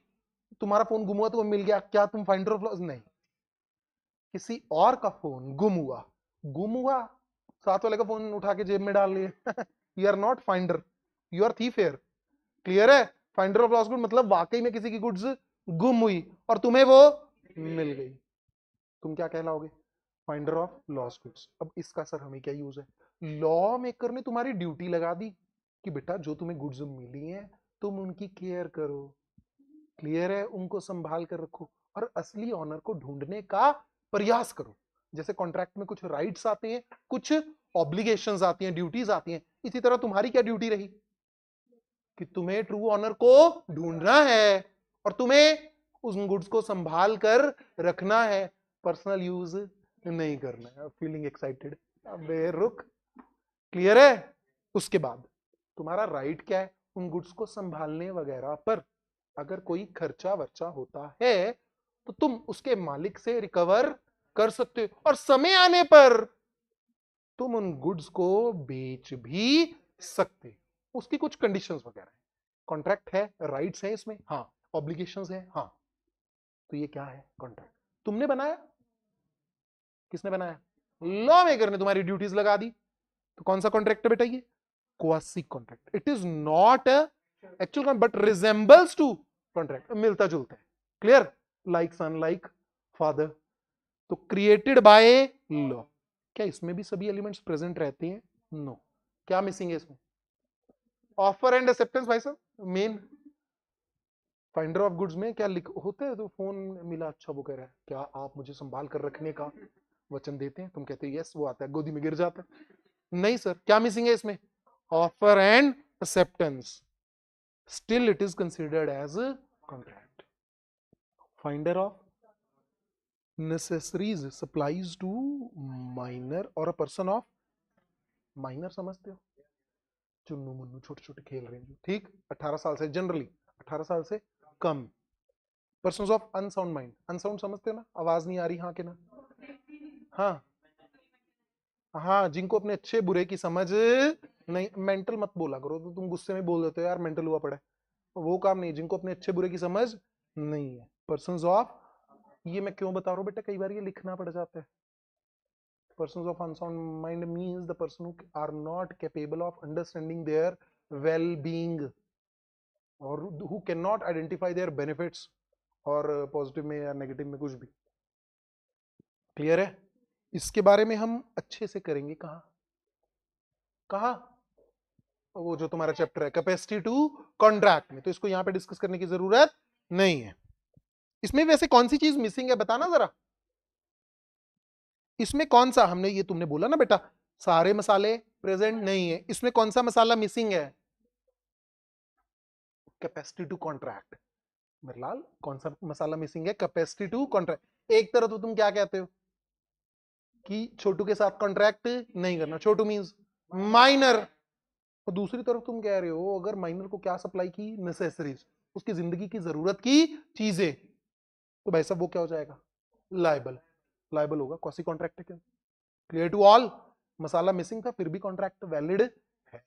तुम्हारा फोन गुम हुआ तो मिल गया, क्या तुम फाइंडर ऑफ लॉस्ट? नहीं, किसी और का फोन गुम हुआ। गुम हुआ, साथ वाले का फोन उठा के जेब में डाल लिए you are not finder, you are thief here. Clear है? फाइंडर ऑफ लॉस्ट गुड मतलब वाकई में किसी की गुड्स गुम हुई और तुम्हें वो मिल गई, तुम क्या कहलाओगे? Finder of lost goods. अब इसका सर हमें क्या यूज है? लॉ मेकर ने तुम्हारी ड्यूटी लगा दी कि बेटा जो तुम्हें गुड्स मिली हैं तुम उनकी केयर करो, क्लियर है? उनको संभाल कर रखो और असली ऑनर को ढूंढने का प्रयास करो। जैसे कॉन्ट्रैक्ट में कुछ राइट्स आते हैं, कुछ ऑब्लिगेशंस आती हैं, ड्यूटीज आती हैं, इसी तरह तुम्हारी क्या ड्यूटी रही कि तुम्हें ट्रू ऑनर को ढूंढना है और तुम्हें उस गुड्स को संभाल कर रखना है, पर्सनल यूज नहीं करना है। Feeling excited? अबे रुक, क्लियर है? उसके बाद तुम्हारा राइट क्या है? उन गुड्स को संभालने वगैरह पर अगर कोई खर्चा वर्चा होता है तो तुम उसके मालिक से रिकवर कर सकते हो और समय आने पर तुम उन गुड्स को बेच भी सकते हो। उसकी कुछ कंडीशंस वगैरह है। कॉन्ट्रैक्ट है, राइट्स है इसमें, हाँ, ऑब्लिगेशंस है, हाँ। तो ये क्या है? कॉन्ट्रैक्ट। तुमने बनाया? किसने बनाया? लॉ मेकर ने तुम्हारी ड्यूटीज लगा दी। तो कौन सा कॉन्ट्रैक्ट है बेटा? ये quasi contract. It is not actual but resembles to contract, मिलता जुलता है। Clear? Like son, like father. तो क्रिएटेड बाय लॉ। क्या इसमें भी सभी एलिमेंट्स प्रेजेंट रहते हैं? नो। क्या मिसिंग है इसमें? Offer and acceptance. भाई साहब, मेन फाइंडर ऑफ गुड्स में क्या लिख होते हैं? तो फोन मिला, अच्छा वो कह रहा है क्या आप मुझे संभाल कर रखने का वचन देते हैं? तुम कहते हो यस, वो आता है गोदी में गिर जाता है। नहीं सर, क्या मिसिंग है इसमें? Offer and acceptance. Still it is considered as contract. Finder of necessaries supplies to minor or a person of minor, समझते हो? चुन्नू मुन्नू छोटे छोटे खेल रहे हैं, ठीक? 18 साल से, जनरली 18 साल से कम। Persons of unsound mind, unsound समझते हो ना? आवाज नहीं आ रही हाँ के ना? हाँ हाँ, जिनको अपने अच्छे बुरे की समझ नहीं, मेंटल मत बोला करो, तो तुम गुस्से में बोल देते हो यार मेंटल हुआ पड़ा है, वो काम नहीं। जिनको अपने अच्छे बुरे की समझ नहीं है, पर्सन्स ऑफ, ये मैं क्यों बता रहा हूँ बेटा, कई बार ये लिखना पड़ जाता है। Persons of unsound mind means the person who are not capable of understanding their well-being or who cannot identify their benefits, और पॉजिटिव में या नेगेटिव में कुछ भी। क्लियर है? इसके बारे में हम अच्छे से करेंगे कहाँ कहाँ? वो जो तुम्हारा चैप्टर है कैपेसिटी टू कॉन्ट्रैक्ट में, तो इसको यहाँ पे डिस्कस करने की जरूरत नहीं है। इसमें वैसे कौन सी चीज मिसिंग है बताना जरा। इसमें कौन सा, हमने ये तुमने बोला ना बेटा सारे मसाले प्रेजेंट नहीं है, इसमें कौन सा मसाला मिसिंग है? Capacity to contract. मरलाल, कौन सा मसाला मिसिंग है? Capacity to contract. एक तरफ तो तुम क्या कहते हो कि छोटू के साथ कॉन्ट्रैक्ट नहीं करना, छोटू मींस माइनर, और दूसरी तरफ तुम कह रहे हो अगर माइनर को क्या सप्लाई की? नेसेसरीज, उसकी जिंदगी की जरूरत की चीजें, तो भाई साहब वो क्या हो जाएगा? लाइबल। लाइबल होगा, क्वासी कॉन्ट्रैक्ट है क्या? Clear to all? मसाला मिसिंग था फिर भी कॉन्ट्रैक्ट वैलिड है।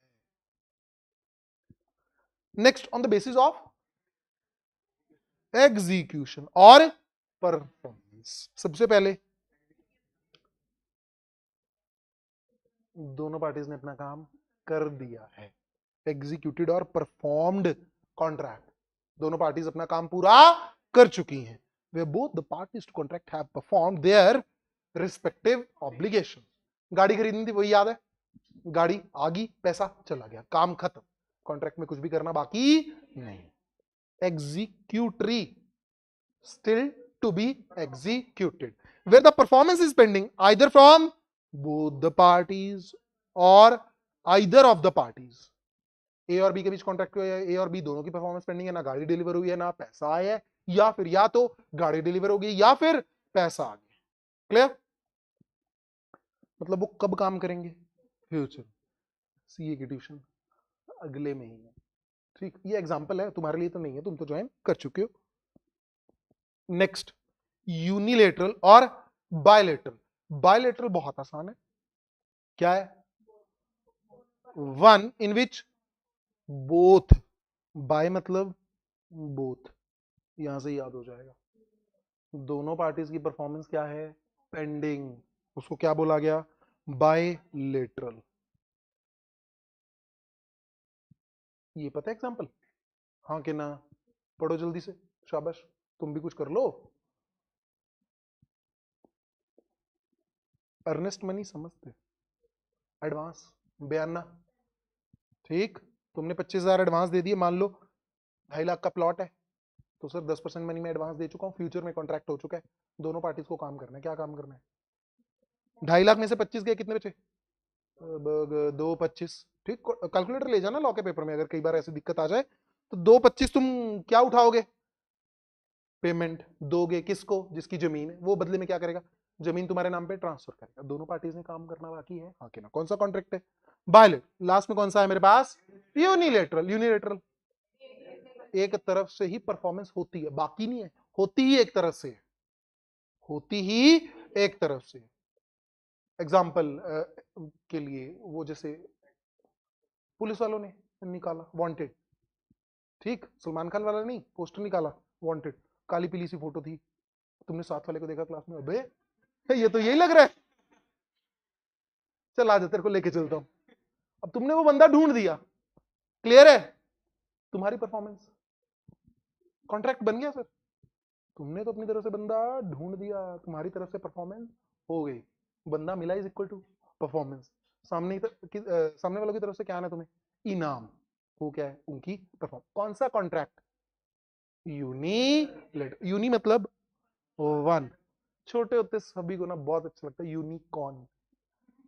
Next, on the basis of execution और परफॉर्मेंस। सबसे पहले दोनों पार्टीज ने अपना काम कर दिया है, एग्जीक्यूटेड और परफॉर्म्ड कॉन्ट्रैक्ट, दोनों पार्टीज अपना काम पूरा कर चुकी हैं। वे both the parties to contract have performed their respective obligation. गाड़ी खरीदनी थी, वही याद है, गाड़ी आ गई, पैसा चला गया, काम खत्म, कॉन्ट्रैक्ट में कुछ भी करना बाकी नहीं। Executory, still to be executed, where the performance is pending either from both the parties or either of the parties। ए और बी के बीच कॉन्ट्रैक्ट हुआ है, ए और बी दोनों की परफॉर्मेंस पेंडिंग है, ना गाड़ी डिलीवर हुई है ना पैसा आया है, या फिर या तो गाड़ी डिलीवर हो गई या फिर पैसा आ गया। क्लियर? मतलब वो कब काम करेंगे? फ्यूचर। सीए की ट्यूशन अगले महीने, ठीक? ये एग्जांपल है, तुम्हारे लिए तो नहीं है, तुम तो ज्वाइन कर चुके हो। नेक्स्ट, यूनिलेटरल और बायलेटरल। बायलेटरल बहुत आसान है, क्या है? One in which both, by मतलब बोथ, यहां से याद हो जाएगा, दोनों पार्टीज की परफॉर्मेंस क्या है? पेंडिंग, उसको क्या बोला गया? बायलेटरल। ये पता है एग्जांपल? हाँ कि ना? पढ़ो जल्दी से, शाबाश, तुम भी कुछ कर लो। अर्नेस्ट मनी समझते? एडवांस, बयाना, ठीक? तुमने 25,000 एडवांस दे दिए, मान लो 2.5 लाख का प्लॉट है, तो सर 10% मनी मैं एडवांस दे चुका हूँ, फ्यूचर में कॉन्ट्रैक्ट हो चुका है, दोनों पार्टीज को काम करना है। क्या काम करना है? 2.5 लाख में से 25 गए, कितने बचे? 2.25। ठीक, कैलकुलेटर ले जाना लॉ के पेपर में, अगर कई बार ऐसी दिक्कत आ जाए तो 2.25 तुम क्या उठाओगे? पेमेंट दोगे किसको? जिसकी जमीन है, वो बदले में क्या करेगा? जमीन तुम्हारे नाम पे ट्रांसफर करेगा। दोनों पार्टीज ने काम करना बाकी है, हाँ कि ना? कौन सा कॉन्ट्रैक्ट है? बायलेट। लास्ट में कौन सा है मेरे पास? यूनिलेटरल। यूनिलेटरल एक तरफ से ही परफॉर्मेंस होती है, बाकी नहीं है, होती ही एक तरफ से है, होती ही एक तरफ से। एग्जाम्पल के लिए, वो जैसे पुलिस वालों ने निकाला वांटेड, ठीक, सलमान खान वाला नहीं, पोस्टर निकाला वांटेड, काली पीली सी फोटो थी, तुमने साथ वाले को देखा क्लास में, अबे ये तो यही लग रहा है, चल आ जा तेरे को लेके चलता हूं। अब तुमने वो बंदा ढूंढ दिया, क्लियर है? तुम्हारी परफॉर्मेंस, कॉन्ट्रैक्ट बन गया सर। तुमने तो अपनी तरफ से बंदा ढूंढ दिया, तुम्हारी तरफ से परफॉर्मेंस हो गई, बंदा मिला इज इक्वल टू परफॉर्मेंस। सामने वालों की तरफ से क्या आना तुम्हें? इनाम। वो क्या है? उनकी परफॉर्मेंस। कौन सा कॉन्ट्रैक्ट? यूनिलेटर। यूनि मतलब वन। छोटे होते सभी को ना बहुत अच्छा लगता है यूनिकॉर्न,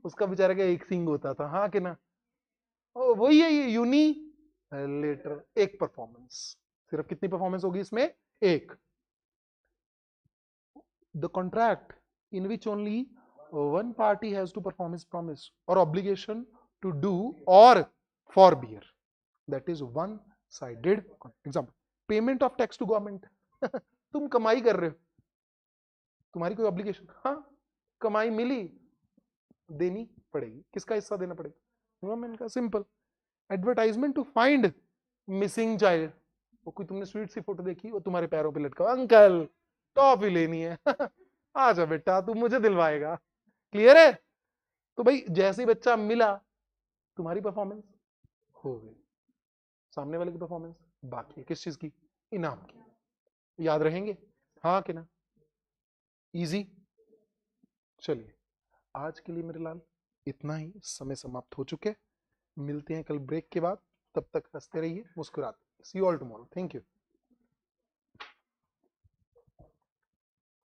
उसका बेचारे का एक सिंग होता था, हाँ कि ना? वही है ये यूनिलेटर, एक परफॉर्मेंस। सिर्फ कितनी परफॉर्मेंस होगी इसमें? एक। The contract in which only one party has to perform his promise or obligation to do or forbear, that is one sided example. Payment of tax to government तुम कमाई कर रहे हो, तुम्हारी कोई ऑब्लिगेशन, हाँ, कमाई मिली, देनी पड़ेगी। किसका हिस्सा देना पड़ेगा? गवर्नमेंट का। Simple. Advertisement to find missing child, वो कोई तुमने स्वीट सी फोटो देखी, वो तुम्हारे पैरों पे लटका, अंकल टॉफी लेनी है आजा बेटा तू मुझे दिलवाएगा। क्लियर है? तो भाई जैसे ही बच्चा मिला, तुम्हारी परफॉर्मेंस हो गई, सामने वाले की परफॉर्मेंस बाकी है। किस चीज की? इनाम की। याद रहेंगे, हाँ कि ना? इजी। चलिए, आज के लिए मेरे लाल इतना ही, समय समाप्त हो चुके। मिलते हैं कल ब्रेक के बाद, तब तक हंसते रहिए, मुस्कुराते। See you all tomorrow. Thank you.